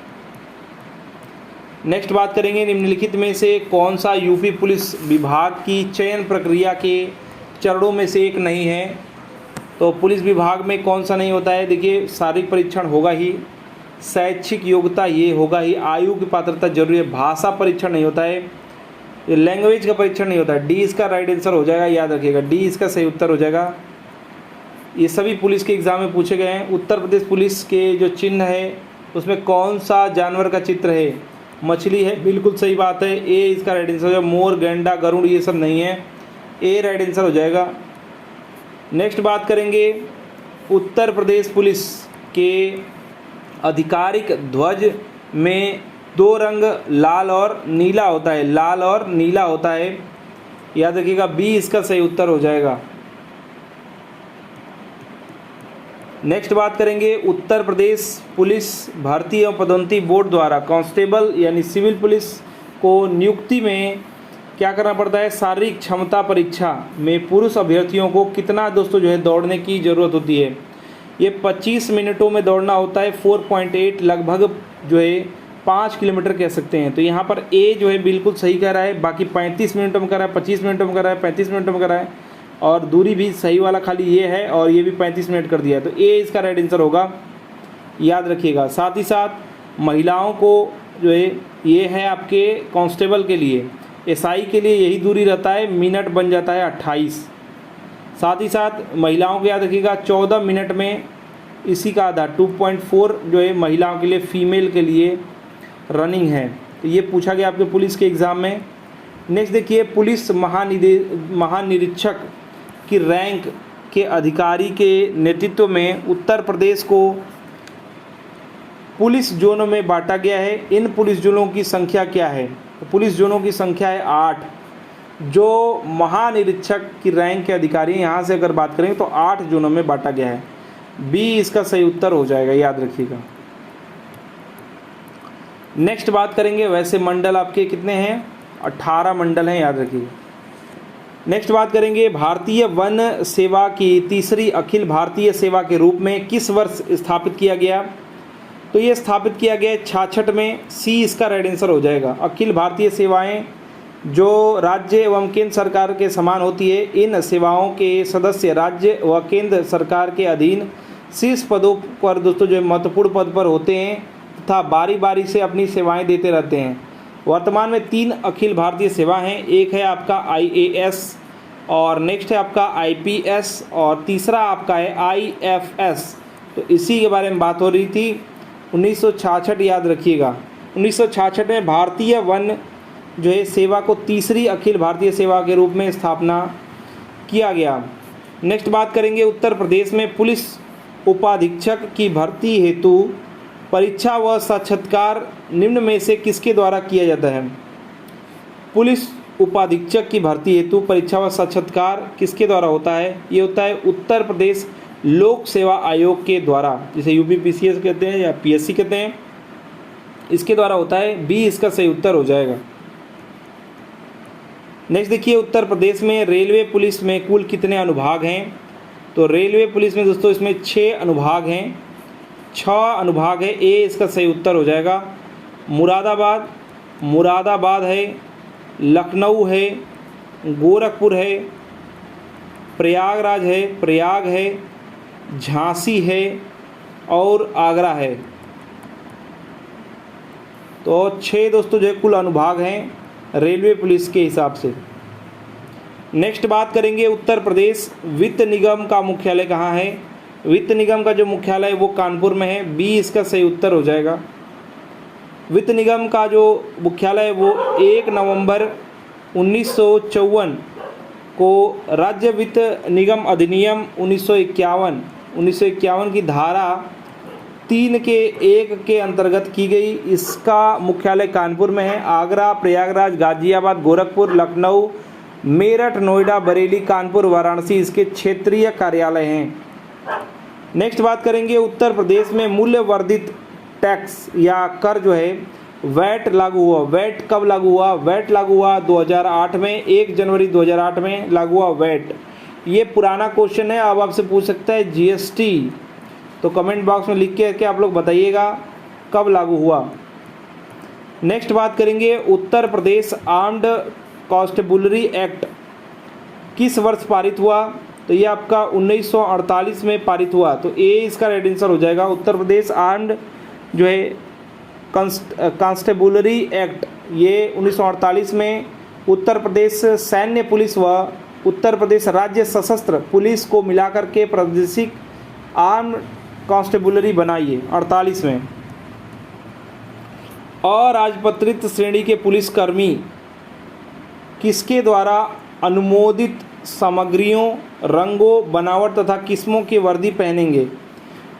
Speaker 1: नेक्स्ट बात करेंगे, निम्नलिखित में से कौन सा यूपी पुलिस विभाग की चयन प्रक्रिया के चरणों में से एक नहीं है। तो पुलिस विभाग में कौन सा नहीं होता है, देखिए शारीरिक परीक्षण होगा ही, शैक्षिक योग्यता ये होगा ही, आयु की पात्रता जरूरी है, भाषा परीक्षण नहीं होता है, ये लैंग्वेज का परीक्षण नहीं होता है। डी इसका राइट आंसर हो जाएगा, याद रखिएगा, डी इसका सही उत्तर हो जाएगा। ये सभी पुलिस के एग्ज़ाम में पूछे गए हैं। उत्तर प्रदेश पुलिस के जो चिन्ह है उसमें कौन सा जानवर का चित्र है, मछली है, बिल्कुल सही बात है, ए इसका राइट आंसर हो जाएगा। मोर, गैंडा, गरुड़ ये सब नहीं है, ए राइट आंसर हो जाएगा। नेक्स्ट बात करेंगे, उत्तर प्रदेश पुलिस के आधिकारिक ध्वज में दो रंग लाल और नीला होता है, लाल और नीला होता है। याद रखिएगा बी इसका सही उत्तर हो जाएगा। नेक्स्ट बात करेंगे, उत्तर प्रदेश पुलिस भर्ती एवं पदोन्नति बोर्ड द्वारा कांस्टेबल यानी सिविल पुलिस को नियुक्ति में क्या करना पड़ता है, शारीरिक क्षमता परीक्षा में पुरुष अभ्यर्थियों को कितना दोस्तों जो है दौड़ने की ज़रूरत होती है। ये 25 मिनटों में दौड़ना होता है, 4.8 लगभग जो है 5 किलोमीटर कह सकते हैं। तो यहाँ पर ए जो है बिल्कुल सही कह रहा है, बाकी 35 मिनटों में कर रहा है, 25 मिनटों में कर रहा है, 35 मिनटों में कर रहा है, और दूरी भी सही वाला खाली ये है और ये भी 35 मिनट कर दिया है। तो ए इसका राइट आंसर होगा, याद रखिएगा। साथ ही साथ महिलाओं को जो है ये है आपके कांस्टेबल के लिए, एसआई के लिए यही दूरी रहता है, मिनट बन जाता है 28। साथ ही साथ महिलाओं को याद रखिएगा 14 मिनट में इसी का आधा 2.4 जो है महिलाओं के लिए, फीमेल के लिए रनिंग है। तो ये पूछा गया आपके पुलिस के एग्ज़ाम में। नेक्स्ट देखिए, पुलिस महानिरीक्षक की रैंक के अधिकारी के नेतृत्व में उत्तर प्रदेश को पुलिस जोनों में बांटा गया है। इन पुलिस जोनों की संख्या क्या है? तो पुलिस जोनों की संख्या है 8। जो महानिरीक्षक की रैंक के अधिकारी यहाँ से अगर बात करें तो 8 जोनों में बांटा गया है। बी इसका सही उत्तर हो जाएगा, याद रखिएगा। नेक्स्ट बात करेंगे, वैसे मंडल आपके कितने हैं? 18 मंडल हैं, याद रखिएगा। नेक्स्ट बात करेंगे, भारतीय वन सेवा की तीसरी अखिल भारतीय सेवा के रूप में किस वर्ष स्थापित किया गया? तो ये स्थापित किया गया 66 में, सी इसका राइट आंसर हो जाएगा। अखिल भारतीय सेवाएं जो राज्य एवं केंद्र सरकार के समान होती है, इन सेवाओं के सदस्य राज्य व केंद्र सरकार के अधीन शीर्ष पदों पर दोस्तों जो महत्वपूर्ण पद पर होते हैं तथा बारी बारी से अपनी सेवाएं देते रहते हैं। वर्तमान में 3 अखिल भारतीय सेवा हैं, एक है आपका IAS और नेक्स्ट है आपका IPS और तीसरा आपका है IFS। तो इसी के बारे में बात हो रही थी। 1966 याद रखिएगा, 1966 में भारतीय वन जो है सेवा को तीसरी अखिल भारतीय सेवा के रूप में स्थापना किया गया। नेक्स्ट बात करेंगे, उत्तर प्रदेश में पुलिस उपाधीक्षक की भर्ती हेतु परीक्षा व साक्षात्कार निम्न में से किसके द्वारा किया जाता है? पुलिस उपाधीक्षक की भर्ती हेतु परीक्षा व साक्षात्कार किसके द्वारा होता है? ये होता है उत्तर प्रदेश लोक सेवा आयोग के द्वारा, जिसे UPPCS कहते हैं या PSC कहते हैं, इसके द्वारा होता है। बी इसका सही उत्तर हो जाएगा। नेक्स्ट देखिए, उत्तर प्रदेश में रेलवे पुलिस में कुल कितने अनुभाग हैं? तो रेलवे पुलिस में दोस्तों इसमें 6 अनुभाग हैं, 6 अनुभाग है। ए इसका सही उत्तर हो जाएगा। मुरादाबाद है, लखनऊ है, गोरखपुर है, प्रयाग है, झांसी है और आगरा है। तो 6 दोस्तों जो है कुल अनुभाग हैं रेलवे पुलिस के हिसाब से। नेक्स्ट बात करेंगे, उत्तर प्रदेश वित्त निगम का मुख्यालय कहाँ है? वित्त निगम का जो मुख्यालय है वो कानपुर में है। बी इसका सही उत्तर हो जाएगा। वित्त निगम का जो मुख्यालय है वो 1 नवंबर 1954 को राज्य वित्त निगम अधिनियम 1951 की धारा 3 के 1 के अंतर्गत की गई। इसका मुख्यालय कानपुर में है। आगरा, प्रयागराज, गाजियाबाद, गोरखपुर, लखनऊ, मेरठ, नोएडा, बरेली, कानपुर, वाराणसी इसके क्षेत्रीय कार्यालय हैं। नेक्स्ट बात करेंगे, उत्तर प्रदेश में मूल्य वर्धित टैक्स या कर जो है वैट लागू हुआ। वैट कब लागू हुआ? वैट लागू हुआ 2008 में, 1 जनवरी 2008 में लागू हुआ वैट। ये पुराना क्वेश्चन है, अब आपसे पूछ सकता है GST, तो कमेंट बॉक्स में लिख के आप लोग बताइएगा कब लागू हुआ। नेक्स्ट बात करेंगे, Uttar Pradesh armed constabulary act किस वर्ष पारित हुआ? तो ये आपका 1948 में पारित हुआ। तो ए इसका राइट आंसर हो जाएगा। उत्तर प्रदेश आर्म्ड जो है कॉन्स्टेबुलरी एक्ट ये 1948 में उत्तर प्रदेश सैन्य पुलिस व उत्तर प्रदेश राज्य सशस्त्र पुलिस को मिलाकर के प्रादेशिक आर्म कॉन्स्टेबुलरी बनाई है 48 में। अराजपत्रित श्रेणी के पुलिसकर्मी किसके द्वारा अनुमोदित सामग्रियों, रंगों, बनावट तथा किस्मों की वर्दी पहनेंगे?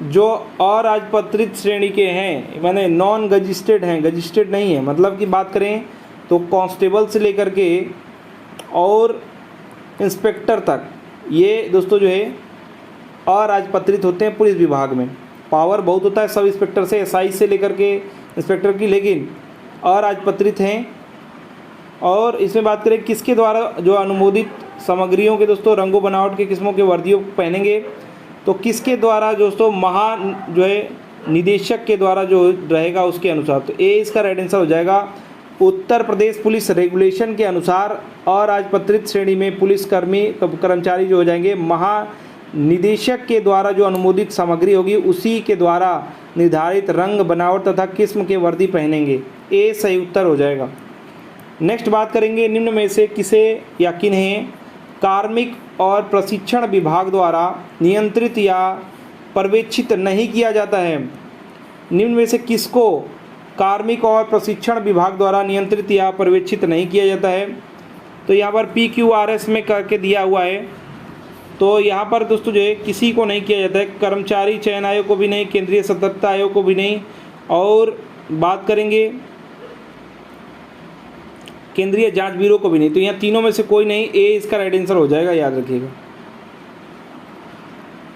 Speaker 1: जो अराजपत्रित श्रेणी के हैं, माने नॉन गजिस्टेड हैं, गजिस्टेड नहीं है, मतलब कि बात करें तो कांस्टेबल से लेकर के और इंस्पेक्टर तक, ये दोस्तों जो है अराजपत्रित होते हैं पुलिस विभाग में। पावर बहुत होता है सब इंस्पेक्टर से, एसआई से लेकर के इंस्पेक्टर की, लेकिन अराजपत्रित हैं। और इसमें बात करें किसके द्वारा जो अनुमोदित सामग्रियों के दोस्तों रंगों बनावट के किस्मों के वर्दियों पहनेंगे, तो किसके द्वारा दोस्तों जो है निदेशक के द्वारा जो रहेगा उसके अनुसार। तो ए इसका राइट आंसर हो जाएगा। उत्तर प्रदेश पुलिस रेगुलेशन के अनुसार अराजपत्रित श्रेणी में पुलिस कर्मचारी जो हो जाएंगे महानिदेशक के द्वारा जो अनुमोदित सामग्री होगी उसी के द्वारा निर्धारित रंग बनावट तथा किस्म के वर्दी पहनेंगे। ए सही उत्तर हो जाएगा। नेक्स्ट बात करेंगे, निम्न में से किसे या किन्हें कार्मिक और प्रशिक्षण विभाग द्वारा नियंत्रित या पर्यवेक्षित नहीं किया जाता है। निम्न में से किसको कार्मिक और प्रशिक्षण विभाग द्वारा नियंत्रित या पर्यवेक्षित नहीं किया जाता है। तो यहाँ पर PQRS में करके दिया हुआ है। तो यहाँ पर दोस्तों जो है किसी को नहीं किया जाता है, कर्मचारी चयन आयोग को भी नहीं, केंद्रीय सतर्कता आयोग को भी नहीं, और बात करेंगे केंद्रीय जांच ब्यूरो को भी नहीं। तो यहाँ तीनों में से कोई नहीं, ए इसका राइट आंसर हो जाएगा, याद रखिएगा।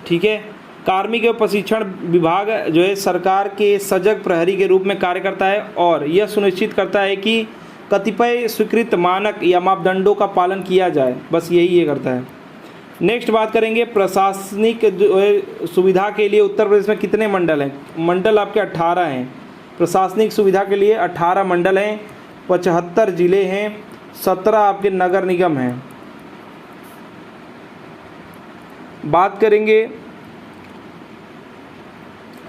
Speaker 1: ठीक है। कार्मिक एवं प्रशिक्षण विभाग जो है सरकार के सजग प्रहरी के रूप में कार्य करता है और यह सुनिश्चित करता है कि कतिपय स्वीकृत मानक या मापदंडों का पालन किया जाए, बस यही ये करता है। नेक्स्ट बात करेंगे, प्रशासनिक जो है सुविधा के लिए उत्तर प्रदेश में कितने मंडल हैं। मंडल आपके 18 हैं। प्रशासनिक सुविधा के लिए 18 मंडल हैं, 75 जिले हैं, 17 आपके नगर निगम हैं। बात करेंगे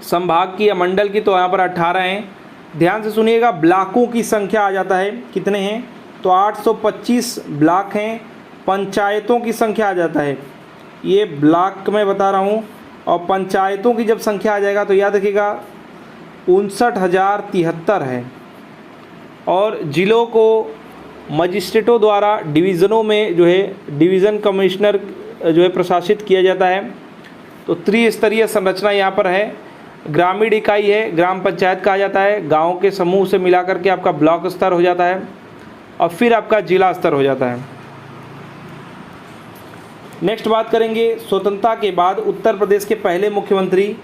Speaker 1: संभाग की या मंडल की, तो यहाँ पर 18 हैं। ध्यान से सुनिएगा, ब्लॉकों की संख्या आ जाता है, कितने हैं, तो 825 ब्लॉक हैं। पंचायतों की संख्या आ जाता है, ये ब्लॉक में बता रहा हूँ, और पंचायतों की जब संख्या आ जाएगा तो याद रखिएगा 59,073 है। और ज़िलों को मजिस्ट्रेटों द्वारा डिवीज़नों में जो है डिवीज़न कमिश्नर जो है प्रशासित किया जाता है। तो त्रिस्तरीय संरचना यहाँ पर है। ग्रामीण इकाई है, ग्राम पंचायत कहा जाता है, गाँव के समूह से मिला करके आपका ब्लॉक स्तर हो जाता है और फिर आपका जिला स्तर हो जाता है। नेक्स्ट बात करेंगे, स्वतंत्रता के बाद उत्तर प्रदेश के पहले मुख्यमंत्री,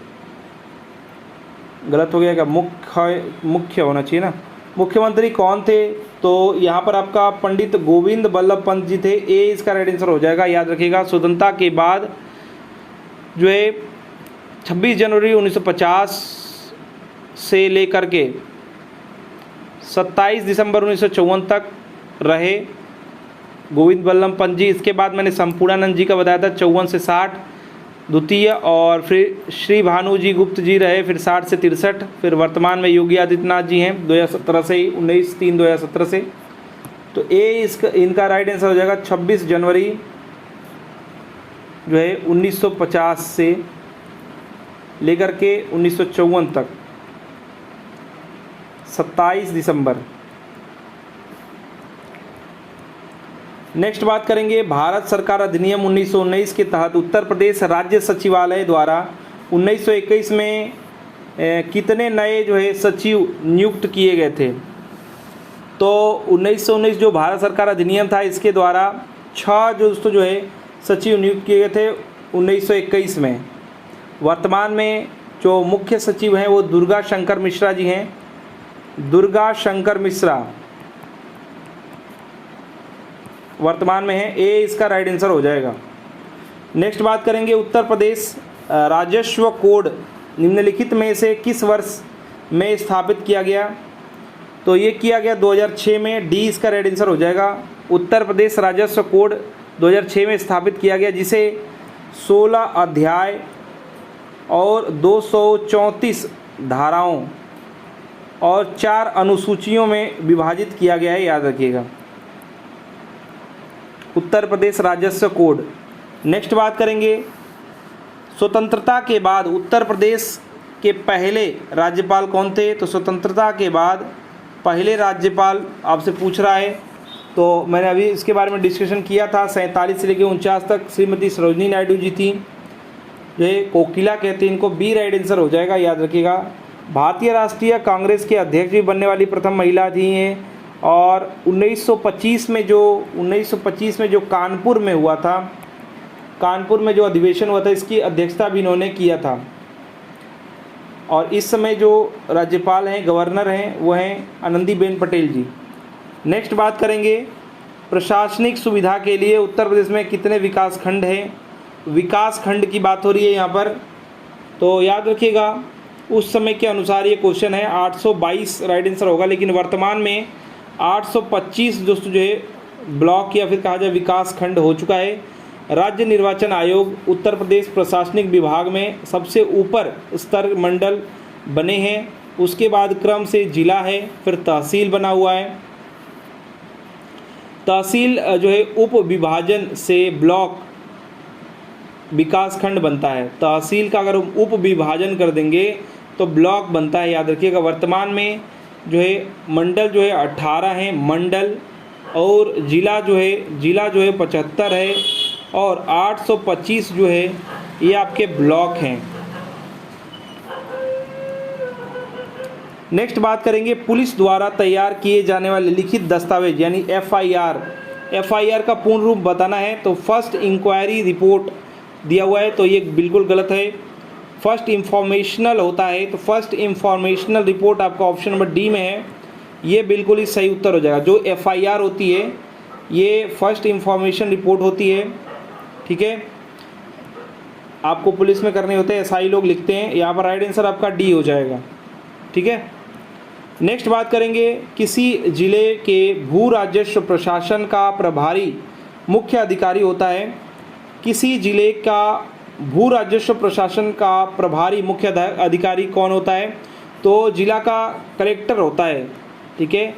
Speaker 1: गलत हो गया क्या, मुख्य होना चाहिए ना, मुख्यमंत्री कौन थे। तो यहाँ पर आपका पंडित गोविंद बल्लभ पंत जी थे, ए इसका राइट आंसर हो जाएगा, याद रखिएगा। स्वतंत्रता के बाद जो है 26 जनवरी 1950 से लेकर के 27 दिसंबर 1954 तक रहे गोविंद बल्लभ पंत जी। इसके बाद मैंने संपूर्णानंद जी का बताया था 54 से 60 द्वितीय, और फिर श्री भानु जी गुप्त जी रहे फिर 60 से 63, फिर वर्तमान में योगी आदित्यनाथ जी हैं 2017 से 19/3/2017 से। तो ए इनका राइट आंसर हो जाएगा 26 जनवरी जो है 1950 से लेकर के 1954 तक 27 दिसंबर। नेक्स्ट बात करेंगे, भारत सरकार अधिनियम 1919 के तहत उत्तर प्रदेश राज्य सचिवालय द्वारा 1921 में कितने नए जो है सचिव नियुक्त किए गए थे। तो 1919 जो भारत सरकार अधिनियम था इसके द्वारा 6 जो दोस्तों जो है सचिव नियुक्त किए गए थे 1921 में। वर्तमान में जो मुख्य सचिव हैं वो दुर्गा शंकर मिश्रा जी हैं, दुर्गा शंकर मिश्रा वर्तमान में है, ए इसका राइट आंसर हो जाएगा। नेक्स्ट बात करेंगे, उत्तर प्रदेश राजस्व कोड निम्नलिखित में से किस वर्ष में स्थापित किया गया। तो ये किया गया 2006 में, डी इसका राइट आंसर हो जाएगा। उत्तर प्रदेश राजस्व कोड 2006 में स्थापित किया गया, जिसे 16 अध्याय और 234 धाराओं और 4 अनुसूचियों में विभाजित किया गया है, याद रखिएगा। उत्तर प्रदेश राजस्व कोड। नेक्स्ट बात करेंगे, स्वतंत्रता के बाद उत्तर प्रदेश के पहले राज्यपाल कौन थे। तो स्वतंत्रता के बाद पहले राज्यपाल आपसे पूछ रहा है, तो मैंने अभी इसके बारे में डिस्कशन किया था। 47 से लेकर 49 तक श्रीमती सरोजिनी नायडू जी थी। जो है कोकिला कहते हैं इनको, बी राइट आंसर हो जाएगा, याद रखिएगा। भारतीय राष्ट्रीय कांग्रेस के अध्यक्ष भी बनने वाली प्रथम महिला थी हैं। और 1925 में जो कानपुर में हुआ था, कानपुर में जो अधिवेशन हुआ था, इसकी अध्यक्षता भी इन्होंने किया था। और इस समय जो राज्यपाल हैं, गवर्नर हैं, वो हैं आनंदीबेन पटेल जी। नेक्स्ट बात करेंगे, प्रशासनिक सुविधा के लिए उत्तर प्रदेश में कितने विकास खंड हैं। विकास खंड की बात हो रही है यहाँ पर, तो याद रखिएगा उस समय के अनुसार ये क्वेश्चन है। 822 राइट आंसर होगा, लेकिन वर्तमान में 825 दोस्तों जो है ब्लॉक या फिर कहा जाए विकास खंड हो चुका है। राज्य निर्वाचन आयोग उत्तर प्रदेश प्रशासनिक विभाग में सबसे ऊपर स्तर मंडल बने हैं, उसके बाद क्रम से जिला है, फिर तहसील बना हुआ है। तहसील जो है उप विभाजन से ब्लॉक विकास खंड बनता है। तहसील का अगर उप विभाजन कर देंगे तो ब्लॉक बनता है, याद रखिएगा। वर्तमान में जो है मंडल जो है 18 हैं मंडल, और जिला जो है 75 है, और 825 जो है ये आपके ब्लॉक हैं। नेक्स्ट बात करेंगे, पुलिस द्वारा तैयार किए जाने वाले लिखित दस्तावेज यानी एफआईआर का पूर्ण रूप बताना है। तो फर्स्ट इंक्वायरी रिपोर्ट दिया हुआ है, तो ये बिल्कुल गलत है। फर्स्ट इंफॉर्मेशनल होता है, तो फर्स्ट इंफॉर्मेशनल रिपोर्ट आपका ऑप्शन नंबर डी में है, ये बिल्कुल ही सही उत्तर हो जाएगा। जो एफआईआर होती है ये फर्स्ट इंफॉर्मेशन रिपोर्ट होती है, ठीक है। आपको पुलिस में करने होते हैं, एसआई लोग लिखते हैं, यहाँ पर राइट आंसर आपका डी हो जाएगा, ठीक है। नेक्स्ट बात करेंगे, किसी जिले के भू राजस्व प्रशासन का प्रभारी मुख्य अधिकारी होता है। किसी जिले का भू राजस्व प्रशासन का प्रभारी मुख्य अधिकारी कौन होता है, तो जिला का कलेक्टर होता है, ठीक है।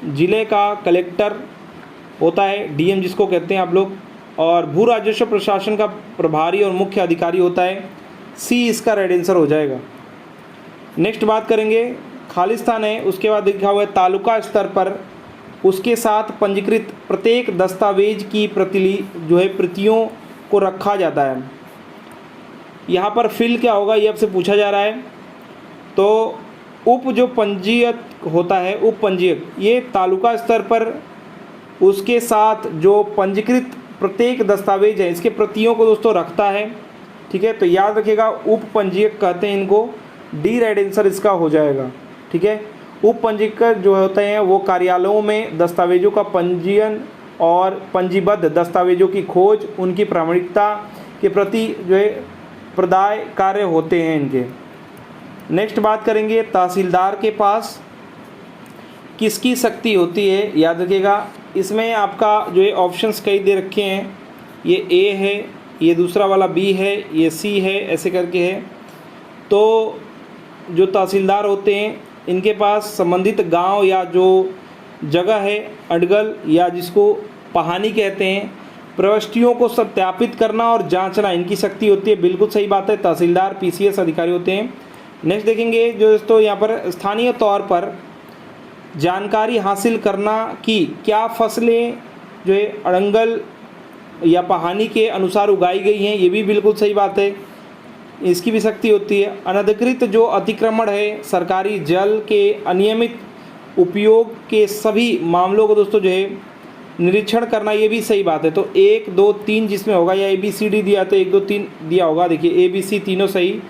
Speaker 1: जिले का कलेक्टर होता है, डीएम जिसको कहते हैं आप लोग। और भू राजस्व प्रशासन का प्रभारी और मुख्य अधिकारी होता है, सी इसका राइट आंसर हो जाएगा। नेक्स्ट बात करेंगे, खालिस्तान है, उसके बाद लिखा हुआ है तालुका स्तर पर उसके साथ पंजीकृत प्रत्येक दस्तावेज की प्रतियों को रखा जाता है। यहाँ पर फिल क्या होगा ये आपसे पूछा जा रहा है। तो उप जो पंजीयक होता है, उप पंजीयक, ये तालुका स्तर पर उसके साथ जो पंजीकृत प्रत्येक दस्तावेज है इसके प्रतियों को दोस्तों रखता है, ठीक है। तो याद रखिएगा उप पंजीयक कहते हैं इनको, डी राइट आंसर इसका हो जाएगा, ठीक है। उप पंजीयक जो होते हैं वो कार्यालयों में दस्तावेजों का पंजीयन और पंजीबद्ध दस्तावेजों की खोज, उनकी प्रामाणिकता के प्रति जो है प्रदाय कार्य होते हैं इनके। नेक्स्ट बात करेंगे, तहसीलदार के पास किसकी शक्ति होती है, याद रखिएगा। इसमें आपका जो है ऑप्शंस कई दे रखे हैं, ये ए है, ये दूसरा वाला बी है, ये सी है, ऐसे करके है। तो जो तहसीलदार होते हैं इनके पास संबंधित गांव या जो जगह है अडगल या जिसको पहानी कहते हैं, प्रविष्टियों को सत्यापित करना और जांचना इनकी शक्ति होती है, बिल्कुल सही बात है। तहसीलदार पीसीएस अधिकारी होते हैं। नेक्स्ट देखेंगे जो दोस्तों यहाँ पर स्थानीय तौर पर जानकारी हासिल करना कि क्या फसलें जो है अड़ंगल या पहानी के अनुसार उगाई गई हैं, ये भी बिल्कुल सही बात है, इसकी भी शक्ति होती है। अनधिकृत जो अतिक्रमण है, सरकारी जल के अनियमित उपयोग के सभी मामलों को दोस्तों जो है निरीक्षण करना, ये भी सही बात है। तो 1 2 3 जिसमें होगा, या ABCD दिया तो 1 2 3 दिया होगा, देखिए ABC तीनों सही,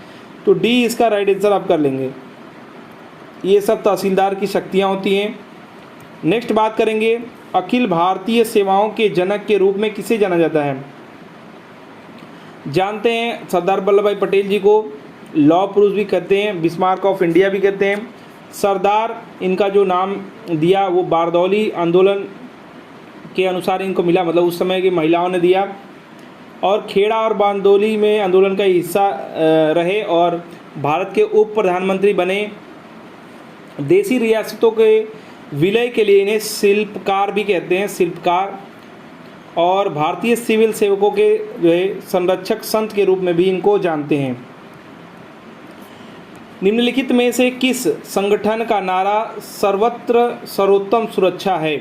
Speaker 1: तो डी इसका राइट आंसर आप कर लेंगे। ये सब तहसीलदार की शक्तियाँ होती हैं। नेक्स्ट बात करेंगे, अखिल भारतीय सेवाओं के जनक के रूप में किसे जाना जाता है। जानते हैं सरदार वल्लभ भाई पटेल जी को लौह पुरुष भी कहते हैं, बिस्मार्क ऑफ इंडिया भी कहते हैं। सरदार इनका जो नाम दिया वो बारदौली आंदोलन के अनुसार इनको मिला, मतलब उस समय की महिलाओं ने दिया। और खेड़ा और बारदौली में आंदोलन का हिस्सा रहे और भारत के उप प्रधानमंत्री बने। देसी रियासतों के विलय के लिए इन्हें शिल्पकार भी कहते हैं, शिल्पकार। और भारतीय सिविल सेवकों के जो है संरक्षक संत के रूप में भी इनको जानते हैं। निम्नलिखित में से किस संगठन का नारा सर्वत्र सर्वोत्तम सुरक्षा है।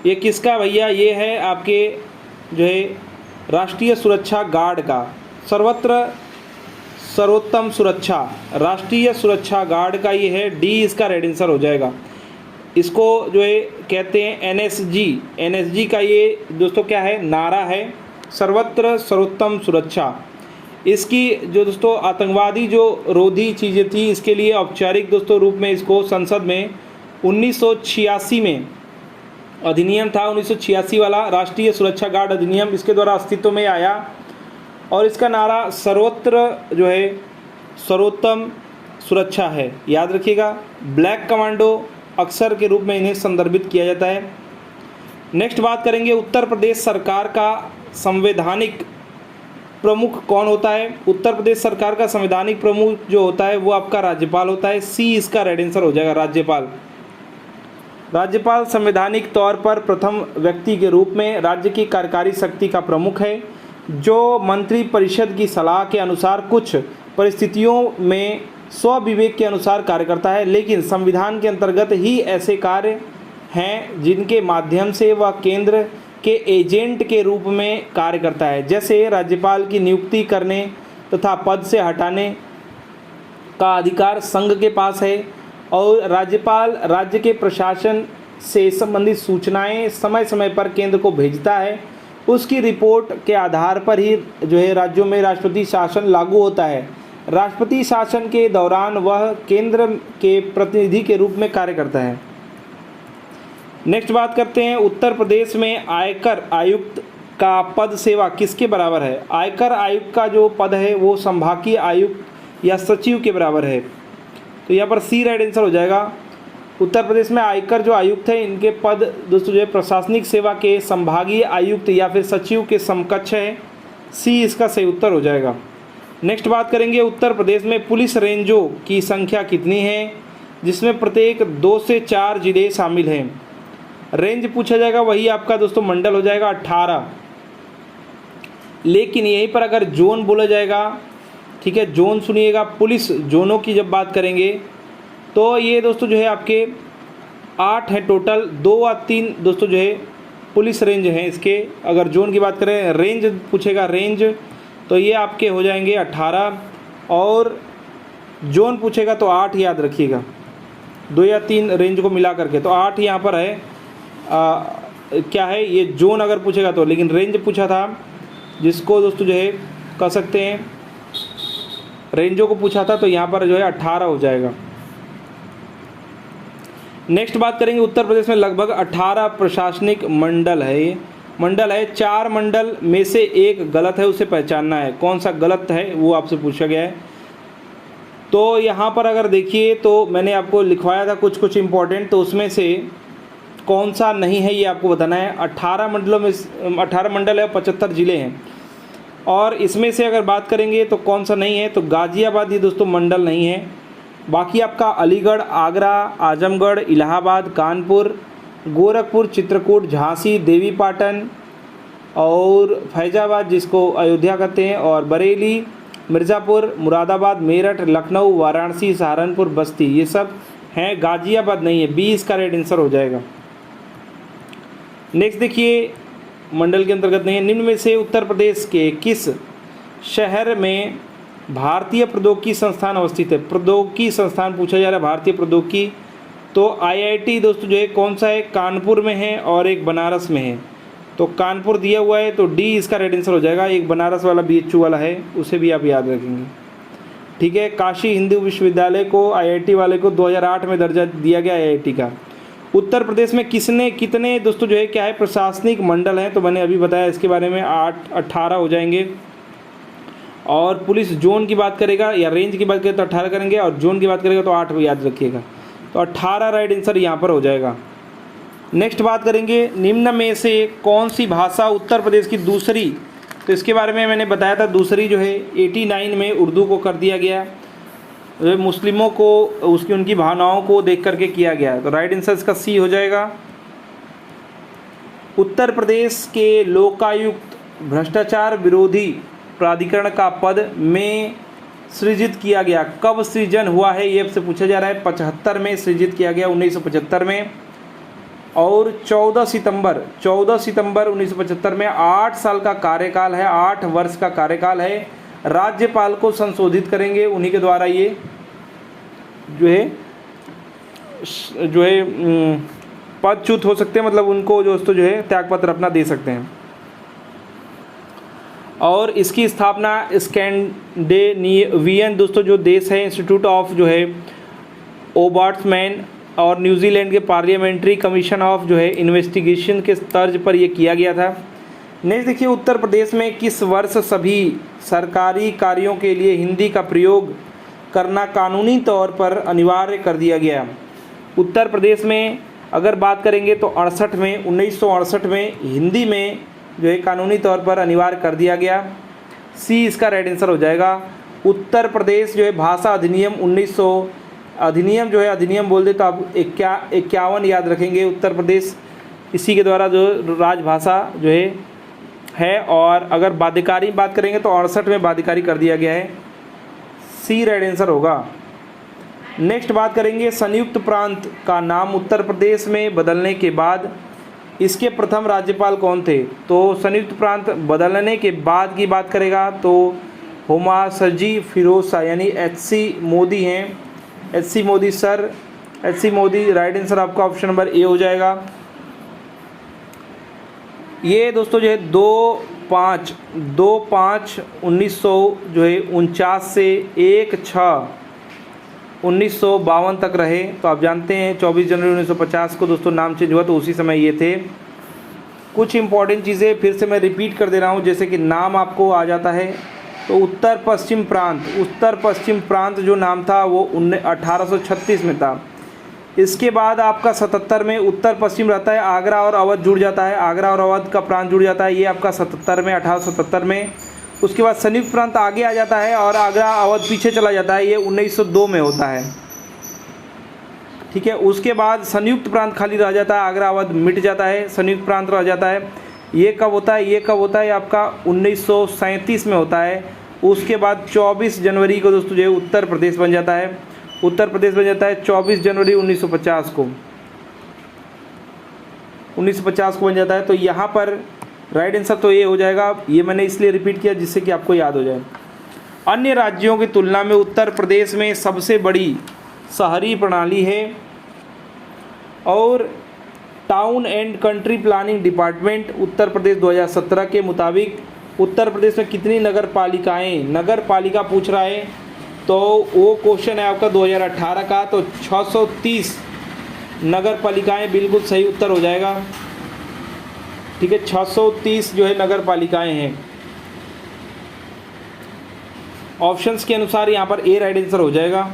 Speaker 1: ये किसका भैया, ये है आपके जो है राष्ट्रीय सुरक्षा गार्ड का। सर्वत्र सर्वोत्तम सुरक्षा, राष्ट्रीय सुरक्षा गार्ड का ये है, डी इसका राइट आंसर हो जाएगा। इसको जो है कहते हैं एनएसजी, एनएसजी का ये दोस्तों क्या है, नारा है, सर्वत्र सर्वोत्तम सुरक्षा। इसकी जो दोस्तों आतंकवादी जो रोधी चीज़ें थी, इसके लिए औपचारिक दोस्तों रूप में इसको संसद में 1986 में अधिनियम था, 1986 वाला राष्ट्रीय सुरक्षा गार्ड अधिनियम, इसके द्वारा अस्तित्व में आया और इसका नारा सर्वत्र जो है सर्वोत्तम सुरक्षा है, याद रखिएगा। ब्लैक कमांडो अक्सर के रूप में इन्हें संदर्भित किया जाता है। नेक्स्ट बात करेंगे, उत्तर प्रदेश सरकार का संवैधानिक प्रमुख कौन होता है। उत्तर प्रदेश सरकार का संवैधानिक प्रमुख जो होता है वो आपका राज्यपाल होता है, सी इसका राइट आंसर हो जाएगा, राज्यपाल। राज्यपाल संवैधानिक तौर पर प्रथम व्यक्ति के रूप में राज्य की कार्यकारी शक्ति का प्रमुख है, जो मंत्री परिषद की सलाह के अनुसार कुछ परिस्थितियों में स्वविवेक के अनुसार कार्य करता है, लेकिन संविधान के अंतर्गत ही ऐसे कार्य हैं जिनके माध्यम से वह केंद्र के एजेंट के रूप में कार्य करता है। जैसे राज्यपाल की नियुक्ति करने तथा पद से हटाने का अधिकार संघ के पास है और राज्यपाल राज्य के प्रशासन से संबंधित सूचनाएं समय समय पर केंद्र को भेजता है। उसकी रिपोर्ट के आधार पर ही जो है राज्यों में राष्ट्रपति शासन लागू होता है। राष्ट्रपति शासन के दौरान वह केंद्र के प्रतिनिधि के रूप में कार्य करता है। नेक्स्ट बात करते हैं, उत्तर प्रदेश में आयकर आयुक्त का पद सेवा किसके बराबर है। आयकर आयुक्त का जो पद है वो संभागीय आयुक्त या सचिव के बराबर है, तो यहाँ पर सी राइट आंसर हो जाएगा। उत्तर प्रदेश में आयकर जो आयुक्त है इनके पद दोस्तों जो है प्रशासनिक सेवा के संभागीय आयुक्त या फिर सचिव के समकक्ष है, सी इसका सही उत्तर हो जाएगा। नेक्स्ट बात करेंगे, उत्तर प्रदेश में पुलिस रेंजों की संख्या कितनी है, जिसमें प्रत्येक 2 से 4 जिले शामिल हैं। रेंज पूछा जाएगा, वही आपका दोस्तों मंडल हो जाएगा 18, लेकिन यहीं पर अगर जोन बोला जाएगा, ठीक है, जोन सुनिएगा, पुलिस जोनों की जब बात करेंगे तो ये दोस्तों जो है आपके 8 है टोटल, 2 या 3 दोस्तों जो है पुलिस रेंज हैं इसके। अगर जोन की बात करें, रेंज पूछेगा रेंज, तो ये आपके हो जाएंगे 18 और जोन पूछेगा तो 8 याद रखिएगा, 2 या 3 रेंज को मिला करके, तो 8 यहाँ पर है। क्या है ये जोन अगर पूछेगा तो, लेकिन रेंज पूछा था जिसको दोस्तों जो है कह सकते हैं रेंजों को पूछा था, तो यहाँ पर जो है 18 हो जाएगा। नेक्स्ट बात करेंगे, उत्तर प्रदेश में लगभग 18 प्रशासनिक मंडल है। ये मंडल है, 4 मंडल में से एक गलत है, उसे पहचानना है। कौन सा गलत है वो आपसे पूछा गया है। तो यहाँ पर अगर देखिए तो मैंने आपको लिखवाया था कुछ इम्पोर्टेंट, तो उसमें से कौन सा नहीं है ये आपको बताना है। 18 मंडलों में 18 मंडल है, 75 ज़िले हैं, और इसमें से अगर बात करेंगे तो कौन सा नहीं है, तो गाज़ियाबाद ये दोस्तों मंडल नहीं है। बाकी आपका अलीगढ़, आगरा, आजमगढ़, इलाहाबाद, कानपुर, गोरखपुर, चित्रकूट, झांसी, देवीपाटन और फैजाबाद जिसको अयोध्या कहते हैं, और बरेली, मिर्ज़ापुर, मुरादाबाद, मेरठ, लखनऊ, वाराणसी, सहारनपुर, बस्ती, ये सब हैं। गाज़ियाबाद नहीं है, बी इसका राइट आंसर हो जाएगा। नेक्स्ट देखिए, मंडल के अंतर्गत नहीं है। निम्न में से उत्तर प्रदेश के किस शहर में भारतीय प्रौद्योगिकी संस्थान अवस्थित है। प्रौद्योगिकी संस्थान पूछा जा रहा है, भारतीय प्रौद्योगिकी, तो आईआईटी दोस्तों जो है कौन सा है, कानपुर में है और एक बनारस में है। तो कानपुर दिया हुआ है तो डी इसका राइट आंसर हो जाएगा। एक बनारस वाला बीएचयू वाला है, उसे भी आप याद रखेंगे, ठीक है। काशी हिंदू विश्वविद्यालय को आईआईटी वाले को 2008 में दर्जा दिया गया आईआईटी का। उत्तर प्रदेश में कितने दोस्तों जो है क्या है प्रशासनिक मंडल हैं, तो मैंने अभी बताया इसके बारे में, 18 हो जाएंगे। और पुलिस जोन की बात करेगा या रेंज की बात करें तो 18 करेंगे, और जोन की बात करेगा तो 8 याद रखिएगा। तो 18 राइट आंसर यहाँ पर हो जाएगा। नेक्स्ट बात करेंगे, निम्न में से कौन सी भाषा उत्तर प्रदेश की दूसरी, तो इसके बारे में मैंने बताया था, दूसरी जो है 89 में उर्दू को कर दिया गया, मुस्लिमों को उनकी भावनाओं को देख करके किया गया। तो राइट आंसर इसका सी हो जाएगा। उत्तर प्रदेश के लोकायुक्त भ्रष्टाचार विरोधी प्राधिकरण का पद में सृजित किया गया, कब सृजन हुआ है ये आपसे पूछा जा रहा है। 75 में सृजित किया गया, 1975 में, और 14 सितंबर 1975 में। 8 साल का कार्यकाल है, 8 वर्ष का कार्यकाल है। राज्यपाल को संशोधित करेंगे, उन्हीं के द्वारा ये जो है पदच्युत हो सकते हैं, मतलब उनको दोस्तों जो है त्यागपत्र अपना दे सकते हैं। और इसकी स्थापना स्कैंडिनेवियन दोस्तों जो देश है, इंस्टीट्यूट ऑफ जो है ओबर्ट्समैन और न्यूजीलैंड के पार्लियामेंट्री कमीशन ऑफ जो है इन्वेस्टिगेशन के तर्ज पर यह किया गया था। नेक्स्ट देखिए, उत्तर प्रदेश में किस वर्ष सभी सरकारी कार्यों के लिए हिंदी का प्रयोग करना कानूनी तौर पर अनिवार्य कर दिया गया? उत्तर प्रदेश में अगर बात करेंगे तो 1968 में हिंदी में जो है कानूनी तौर पर अनिवार्य कर दिया गया। सी इसका राइट आंसर हो जाएगा। उत्तर प्रदेश जो है भाषा अधिनियम 1900 अधिनियम जो है, अधिनियम बोल दे तो आप 51 याद रखेंगे। उत्तर प्रदेश इसी के द्वारा जो राजभाषा जो है। और अगर बाध्यकारी बात करेंगे तो 68 में बाध्यकारी कर दिया गया है। सी राइट आंसर होगा। नेक्स्ट बात करेंगे, संयुक्त प्रांत का नाम उत्तर प्रदेश में बदलने के बाद इसके प्रथम राज्यपाल कौन थे? तो संयुक्त प्रांत बदलने के बाद की बात करेगा तो हुमायूं फिरोज शाह यानी HC मोदी हैं। HC Modi sir, HC Modi right answer आपका ऑप्शन नंबर ए हो जाएगा। ये दोस्तों जो है 2/5/1949 से 1/6/1952 तक रहे। तो आप जानते हैं 24 जनवरी 1950 को दोस्तों नाम चेंज हुआ, तो उसी समय ये थे। कुछ इंपॉर्टेंट चीज़ें फिर से मैं रिपीट कर दे रहा हूँ, जैसे कि नाम आपको आ जाता है तो उत्तर पश्चिम प्रांत जो नाम था वो 1836 में था। इसके बाद आपका 77 में उत्तर पश्चिम रहता है, आगरा और अवध जुड़ जाता है, आगरा और अवध का प्रांत जुड़ जाता है, ये आपका 1877 में। उसके बाद संयुक्त प्रांत आगे आ जाता है और आगरा अवध पीछे चला जाता है, ये 1902 में होता है। ठीक है, उसके बाद संयुक्त प्रांत खाली रह जाता है, आगरा अवध मिट जाता है, संयुक्त प्रांत रह जाता है। ये कब होता है? ये आपका 1937 में होता है। उसके बाद 24 जनवरी को दोस्तों जो है उत्तर प्रदेश बन जाता है। 24 जनवरी 1950 को 1950 को बन जाता है। तो यहाँ पर राइट आंसर तो ये हो जाएगा। ये मैंने इसलिए रिपीट किया जिससे कि आपको याद हो जाए। अन्य राज्यों की तुलना में उत्तर प्रदेश में सबसे बड़ी शहरी प्रणाली है और town and country planning department Uttar Pradesh 2017 के मुताबिक उत्तर प्रदेश में कितनी नगर पालिका पूछ रहा है, तो वो क्वेश्चन है आपका 2018 का। तो 630 नगर पालिकाएँ बिल्कुल सही उत्तर हो जाएगा। ठीक है, 630 जो है नगर पालिकाएँ हैं। ऑप्शंस के अनुसार यहाँ पर ए राइट आंसर हो जाएगा।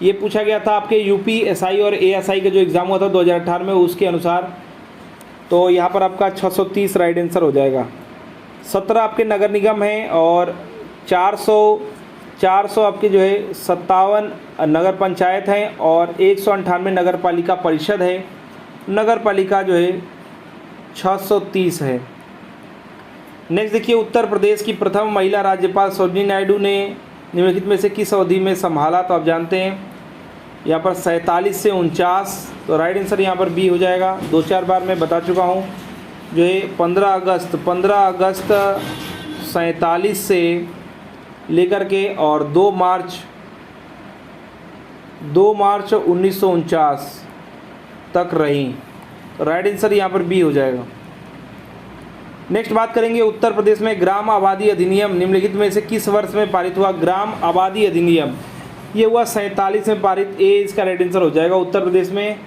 Speaker 1: ये पूछा गया था आपके UPSI और ASI का जो एग्ज़ाम हुआ था 2018 में, उसके अनुसार। तो यहाँ पर आपका 630 राइट आंसर हो जाएगा। 17 आपके नगर निगम हैं और 400 आपके जो है 57 नगर पंचायत हैं और 198 नगर पालिका परिषद है। नगर पालिका जो है 630 है। नेक्स्ट देखिए, उत्तर प्रदेश की प्रथम महिला राज्यपाल सरोजिनी नायडू ने निम्नलिखित में से किस अवधि में संभाला? तो आप जानते हैं यहाँ पर 47 से 49। तो राइट आंसर यहाँ पर बी हो जाएगा। 2-4 बार मैं बता चुका हूँ जो है 15 अगस्त 47 से लेकर के और 2 मार्च 1949 तक रही। तो राइट आंसर यहाँ पर बी हो जाएगा। नेक्स्ट बात करेंगे, उत्तर प्रदेश में ग्राम आबादी अधिनियम निम्नलिखित में से किस वर्ष में पारित हुआ? ग्राम आबादी अधिनियम ये हुआ 47 में पारित। ए इसका राइट आंसर हो जाएगा। उत्तर प्रदेश में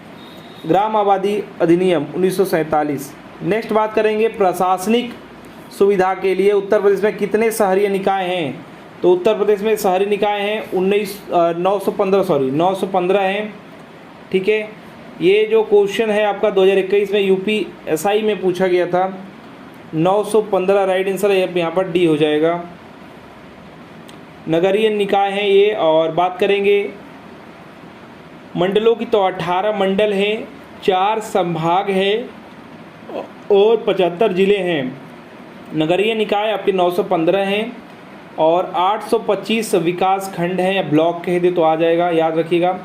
Speaker 1: ग्राम आबादी अधिनियम 1947। नेक्स्ट बात करेंगे, प्रशासनिक सुविधा के लिए उत्तर प्रदेश में कितने शहरी निकाय हैं? तो उत्तर प्रदेश में शहरी निकाय हैं 915 हैं। ठीक है, ये जो क्वेश्चन है आपका 2021 में UPSI में पूछा गया था। 915 राइट आंसर यहाँ पर डी हो जाएगा। नगरीय निकाय हैं ये। और बात करेंगे मंडलों की, तो 18 मंडल हैं, 4 संभाग हैं और 75 ज़िले हैं। नगरीय निकाय आपके 915 हैं और 825 विकास खंड हैं, ब्लॉक कह दे तो आ जाएगा, याद रखिएगा।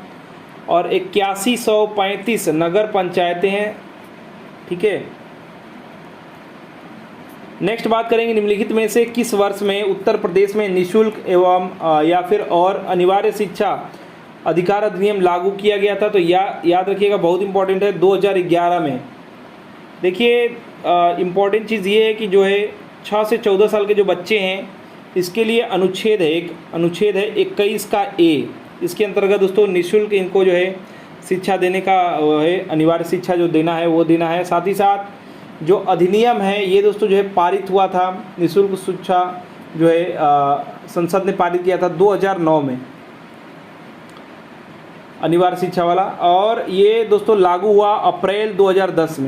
Speaker 1: और 8135 नगर पंचायतें हैं। ठीक है, नेक्स्ट बात करेंगे निम्नलिखित में से किस वर्ष में उत्तर प्रदेश में निःशुल्क एवं या फिर और अनिवार्य शिक्षा अधिकार अधिनियम लागू किया गया था। तो याद रखिएगा, बहुत इंपॉर्टेंट है, 2011 में। देखिए इम्पॉर्टेंट चीज़ ये है कि जो है 6 से 14 साल के जो बच्चे हैं इसके लिए अनुच्छेद है 21 का ए, इसके अंतर्गत दोस्तों निःशुल्क इनको जो है शिक्षा देने का है, अनिवार्य शिक्षा जो देना है वो देना है। साथ ही साथ जो अधिनियम है ये दोस्तों जो है पारित हुआ था, निःशुल्क शिक्षा जो है संसद ने पारित किया था 2009 में, अनिवार्य शिक्षा वाला, और ये दोस्तों लागू हुआ अप्रैल 2010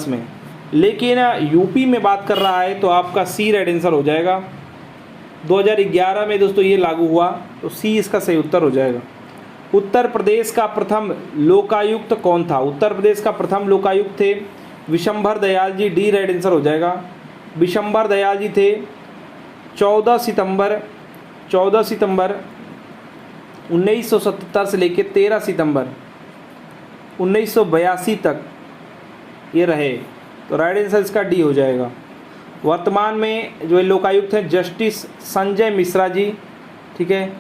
Speaker 1: में। लेकिन यूपी में बात कर रहा है तो आपका सी राइट आंसर हो जाएगा। 2011 में दोस्तों ये लागू हुआ, तो सी इसका सही उत्तर हो जाएगा। उत्तर प्रदेश का प्रथम लोकायुक्त कौन था? उत्तर प्रदेश का प्रथम लोकायुक्त थे Vishambhar Dayal ji, D right answer हो जाएगा। विशंभर दयाल जी थे। 14 सितंबर 1977 से लेकर 13 सितंबर 1982 तक ये रहे, तो राइट आंसर इसका डी हो जाएगा। वर्तमान में जो लोकायुक्त हैं जस्टिस संजय मिश्रा जी, ठीक है।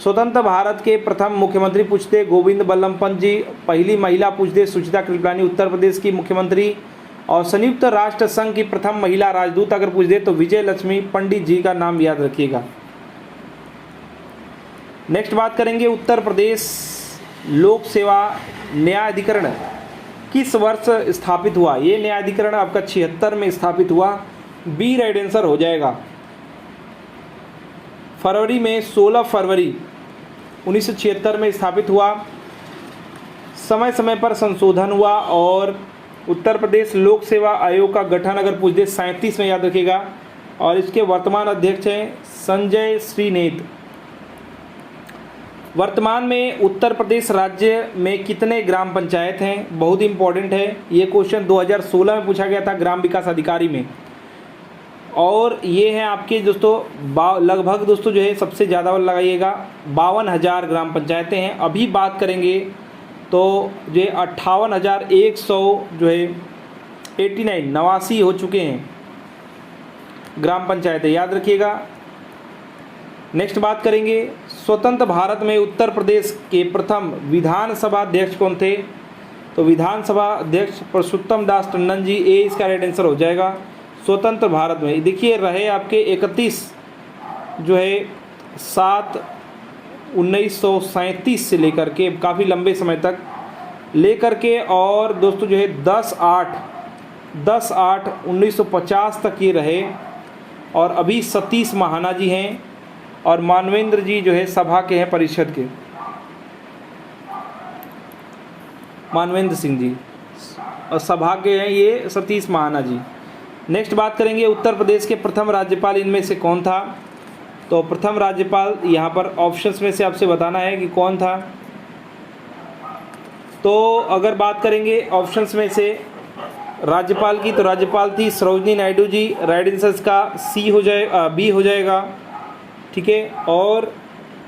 Speaker 1: स्वतंत्र भारत के प्रथम मुख्यमंत्री पूछते गोविंद बल्लभ पंत जी, पहली महिला पूछते सुचिता कृपलानी उत्तर प्रदेश की मुख्यमंत्री, और संयुक्त राष्ट्र संघ की प्रथम महिला राजदूत अगर पूछ दे तो विजय लक्ष्मी पंडित जी का नाम याद रखिएगा। नेक्स्ट बात करेंगे उत्तर प्रदेश लोक सेवा न्यायाधिकरण किस वर्ष स्थापित हुआ? ये न्यायाधिकरण आपका 76 में स्थापित हुआ, बी राइट आंसर हो जाएगा। फरवरी में 16 फरवरी 1976 में स्थापित हुआ। समय समय पर संशोधन हुआ, और उत्तर प्रदेश लोक सेवा आयोग का गठन अगर पूछ दे 37 में याद रखिएगा, और इसके वर्तमान अध्यक्ष हैं संजय श्रीनेत। वर्तमान में उत्तर प्रदेश राज्य में कितने ग्राम पंचायत हैं? बहुत इंपॉर्टेंट है, ये क्वेश्चन 2016 में पूछा गया था ग्राम विकास अधिकारी में, और ये हैं आपके दोस्तों लगभग दोस्तों जो है सबसे ज़्यादा वाला लगाइएगा 52,000 ग्राम पंचायतें हैं। अभी बात करेंगे तो जो है 58,100 जो है 89 हो चुके हैं ग्राम पंचायतें, याद रखिएगा। नेक्स्ट बात करेंगे स्वतंत्र भारत में उत्तर प्रदेश के प्रथम विधानसभा अध्यक्ष कौन थे? तो विधानसभा अध्यक्ष पुरुषोत्तम दास टंडन जी, ए इसका राइट आंसर हो जाएगा। स्वतंत्र भारत में देखिए रहे आपके 31 जो है 7/1937 से लेकर के काफ़ी लंबे समय तक लेकर के, और दोस्तों जो है 10/8/1950 तक ये रहे, और अभी सतीश महाना जी हैं, और मानवेंद्र जी जो है सभा के हैं, परिषद के मानवेंद्र सिंह जी, और सभा के हैं ये सतीश महाना जी। नेक्स्ट बात करेंगे उत्तर प्रदेश के प्रथम राज्यपाल इनमें से कौन था? तो प्रथम राज्यपाल यहाँ पर ऑप्शंस में से आपसे बताना है कि कौन था। तो अगर बात करेंगे ऑप्शंस में से राज्यपाल की, तो राज्यपाल थी सरोजिनी नायडू जी, राइट आंसर का सी हो जाए, बी हो जाएगा, ठीक है। और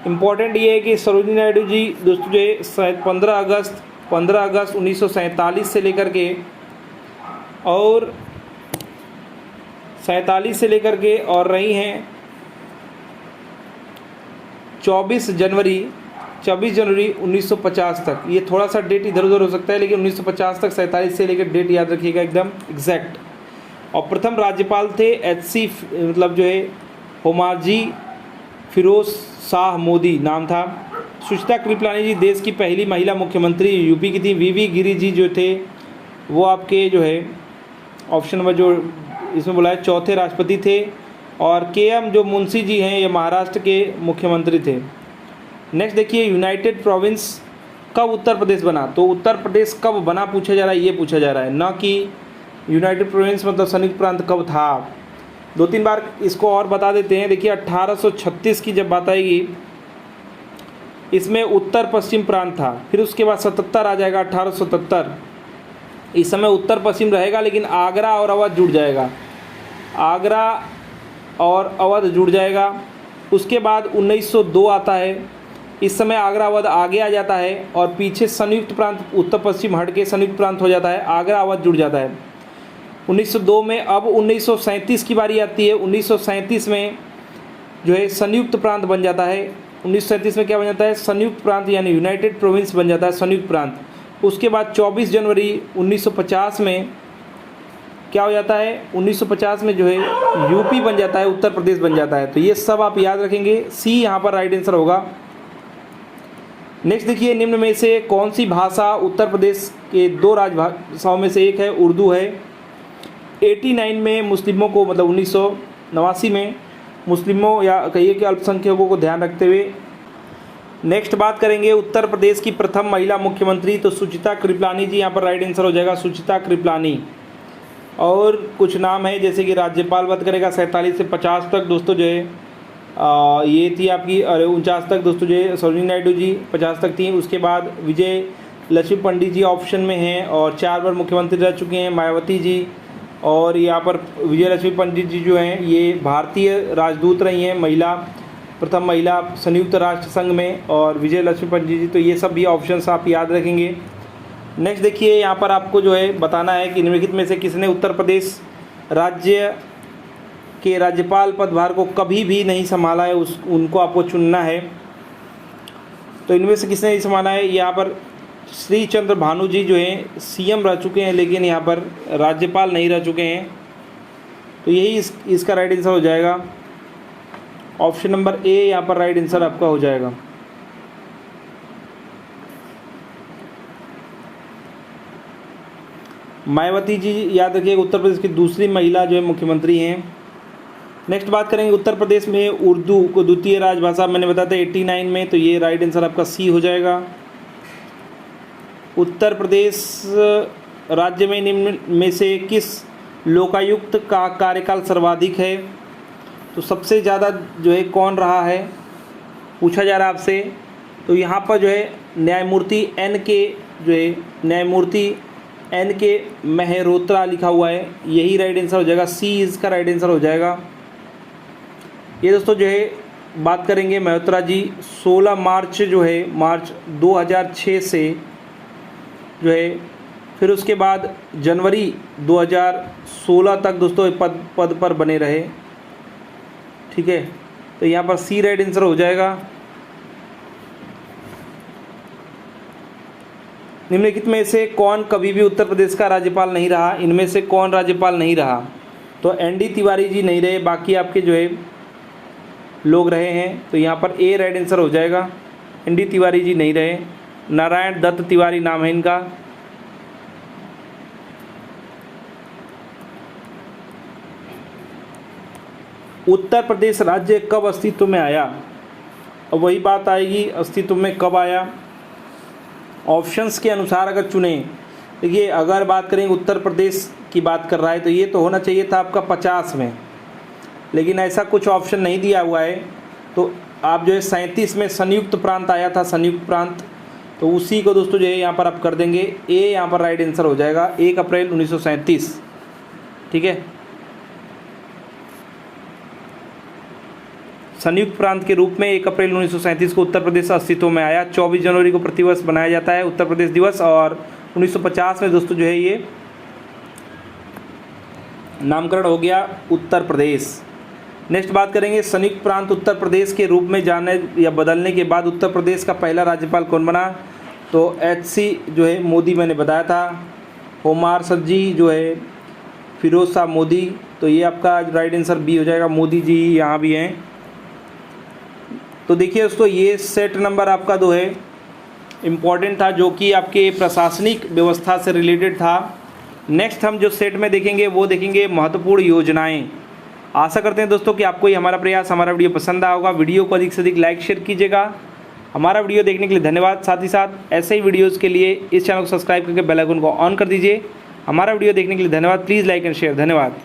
Speaker 1: इम्पॉर्टेंट ये है कि सरोजिनी नायडू जी दोस्तों जो है 15 अगस्त 1947 से लेकर के, और 47 से लेकर के, और रही हैं 24 जनवरी 1950 तक। ये थोड़ा सा डेट इधर उधर हो सकता है, लेकिन 1950 तक 47 से लेकर डेट याद रखिएगा एकदम एग्जैक्ट। और प्रथम राज्यपाल थे HC मतलब जो है होमाजी फिरोज शाह मोदी नाम था। सुचिता कृपलानी जी देश की पहली महिला मुख्यमंत्री यूपी की थी। VV गिरी जी जो थे वो आपके जो है ऑप्शन नंबर जो इसमें बोला है चौथे राष्ट्रपति थे। और KM जो मुंशी जी हैं ये महाराष्ट्र के मुख्यमंत्री थे। नेक्स्ट देखिए यूनाइटेड प्रोविंस कब उत्तर प्रदेश बना? तो उत्तर प्रदेश कब बना पूछा जा रहा है, ये पूछा जा रहा है, न कि यूनाइटेड प्रोविंस मतलब संयुक्त प्रांत कब था। 2-3 बार इसको और बता देते हैं। देखिए 1836 की जब बात आएगी इसमें उत्तर पश्चिम प्रांत था, फिर उसके बाद 77 आ जाएगा 1877, इस समय उत्तर पश्चिम रहेगा लेकिन आगरा और अवध जुड़ जाएगा, आगरा और अवध जुड़ जाएगा। उसके बाद 1902 आता है, इस समय आगरा अवध आगे आ जाता है और पीछे संयुक्त प्रांत उत्तर पश्चिम हट के संयुक्त प्रांत हो जाता है, आगरा अवध जुड़ जाता है। 1902 में। अब 1937 की बारी आती है। 1937 में जो है संयुक्त प्रांत बन जाता है। 1937 में क्या बन जाता है? संयुक्त प्रांत, यानी यूनाइटेड प्रोविंस बन जाता है, संयुक्त प्रांत। उसके बाद 24 जनवरी 1950 में क्या हो जाता है? 1950 में जो है यूपी बन जाता है, उत्तर प्रदेश बन जाता है। तो ये सब आप याद रखेंगे, सी यहाँ पर राइट आंसर होगा। नेक्स्ट देखिए, निम्न में से कौन सी भाषा उत्तर प्रदेश के 2 राजभाषाओं में से एक है? उर्दू है। 89 में मुस्लिमों को, मतलब 1989 में मुस्लिमों या कहिए कि अल्पसंख्यकों को ध्यान रखते हुए। नेक्स्ट बात करेंगे उत्तर प्रदेश की प्रथम महिला मुख्यमंत्री, तो सुचिता कृपलानी जी यहाँ पर राइट आंसर हो जाएगा, सुचिता कृपलानी। और कुछ नाम है जैसे कि राज्यपाल बात करेगा 47 से 50 तक दोस्तों जो है ये थी आपकी, अरे 49 तक दोस्तों जो है सरोजिनी नायडू जी 50 तक थी। उसके बाद विजय लक्ष्मी पंडित जी ऑप्शन में हैं और 4 बार मुख्यमंत्री रह चुके हैं, मायावती जी। और यहाँ पर विजय लक्ष्मी पंडित जी जो हैं ये भारतीय राजदूत रही हैं, महिला, प्रथम महिला संयुक्त राष्ट्र संघ में, और विजय लक्ष्मी पंडित जी। तो ये सब भी ऑप्शंस आप याद रखेंगे। नेक्स्ट देखिए, यहाँ पर आपको जो है बताना है कि निम्नलिखित में से किसने उत्तर प्रदेश राज्य के राज्यपाल पदभार को कभी भी नहीं संभाला है, उनको आपको चुनना है। तो इनमें से किसने नहीं संभाला है? यहाँ पर श्री चंद्र भानु जी जो हैं सीएम रह चुके हैं, लेकिन यहाँ पर राज्यपाल नहीं रह चुके हैं। तो यही इसका राइट आंसर हो जाएगा। ऑप्शन नंबर ए यहाँ पर राइट आंसर आपका हो जाएगा। मायावती जी याद रखिएगा, उत्तर प्रदेश की दूसरी महिला जो है मुख्यमंत्री हैं। नेक्स्ट बात करेंगे उत्तर प्रदेश में उर्दू को द्वितीय राजभाषा, मैंने बताया था 89 में, तो ये राइट आंसर आपका सी हो जाएगा। उत्तर प्रदेश राज्य में निम्न में से किस लोकायुक्त का कार्यकाल सर्वाधिक है? तो सबसे ज़्यादा जो है कौन रहा है, पूछा जा रहा है आपसे। तो यहाँ पर जो है न्यायमूर्ति एन के मेहरोत्रा लिखा हुआ है, यही राइट आंसर हो जाएगा, सी इसका राइट आंसर हो जाएगा। ये दोस्तों जो है बात करेंगे मेहरोत्रा जी 16 मार्च जो है, मार्च 2006 से जो है, फिर उसके बाद जनवरी 2016 तक दोस्तों पद पर बने रहे। ठीक है, तो यहाँ पर सी राइट आंसर हो जाएगा। निम्नलिखित में से कौन कभी भी उत्तर प्रदेश का राज्यपाल नहीं रहा? इनमें से कौन राज्यपाल नहीं रहा? तो एनडी तिवारी जी नहीं रहे, बाकी आपके जो है लोग रहे हैं। तो यहाँ पर ए राइट आंसर हो जाएगा, एनडी तिवारी जी नहीं रहे। नारायण दत्त तिवारी नाम है इनका। उत्तर प्रदेश राज्य कब अस्तित्व में आया? अब वही बात आएगी, अस्तित्व में कब आया? ऑप्शंस के अनुसार अगर चुने, देखिए अगर बात करेंगे उत्तर प्रदेश की बात कर रहा है तो ये तो होना चाहिए था आपका 50 में, लेकिन ऐसा कुछ ऑप्शन नहीं दिया हुआ है। तो आप जो है 37 में संयुक्त प्रांत आया था, संयुक्त प्रांत, तो उसी को दोस्तों जो है यहाँ पर आप कर देंगे, ए यहाँ पर राइट आंसर हो जाएगा, 1 अप्रैल 1937। ठीक है, संयुक्त प्रांत के रूप में 1 अप्रैल 1937 को उत्तर प्रदेश अस्तित्व में आया। 24 जनवरी को प्रतिवर्ष बनाया जाता है उत्तर प्रदेश दिवस, और 1950 में दोस्तों जो है ये नामकरण हो गया उत्तर प्रदेश। नेक्स्ट बात करेंगे संयुक्त प्रांत उत्तर प्रदेश के रूप में जाने या बदलने के बाद उत्तर प्रदेश का पहला राज्यपाल कौन बना? तो HC जो है मोदी, मैंने बताया था। होमार सज्जी जो है फिरोज शाह मोदी, तो ये आपका राइट आंसर बी हो जाएगा, मोदी जी यहाँ भी हैं। तो देखिए दोस्तों, ये सेट नंबर आपका जो है इम्पॉर्टेंट था, जो कि आपके प्रशासनिक व्यवस्था से रिलेटेड था। नेक्स्ट हम जो सेट में देखेंगे वो देखेंगे महत्वपूर्ण योजनाएं। आशा करते हैं दोस्तों कि आपको ये हमारा प्रयास, हमारा वीडियो पसंद आया होगा। वीडियो को अधिक से अधिक लाइक शेयर कीजिएगा। हमारा वीडियो देखने के लिए धन्यवाद। साथ ही साथ ऐसे ही वीडियोज़ के लिए इस चैनल को सब्सक्राइब करके बेल आइकन को ऑन कर दीजिए। हमारा वीडियो देखने के लिए धन्यवाद। Please like and share. धन्यवाद।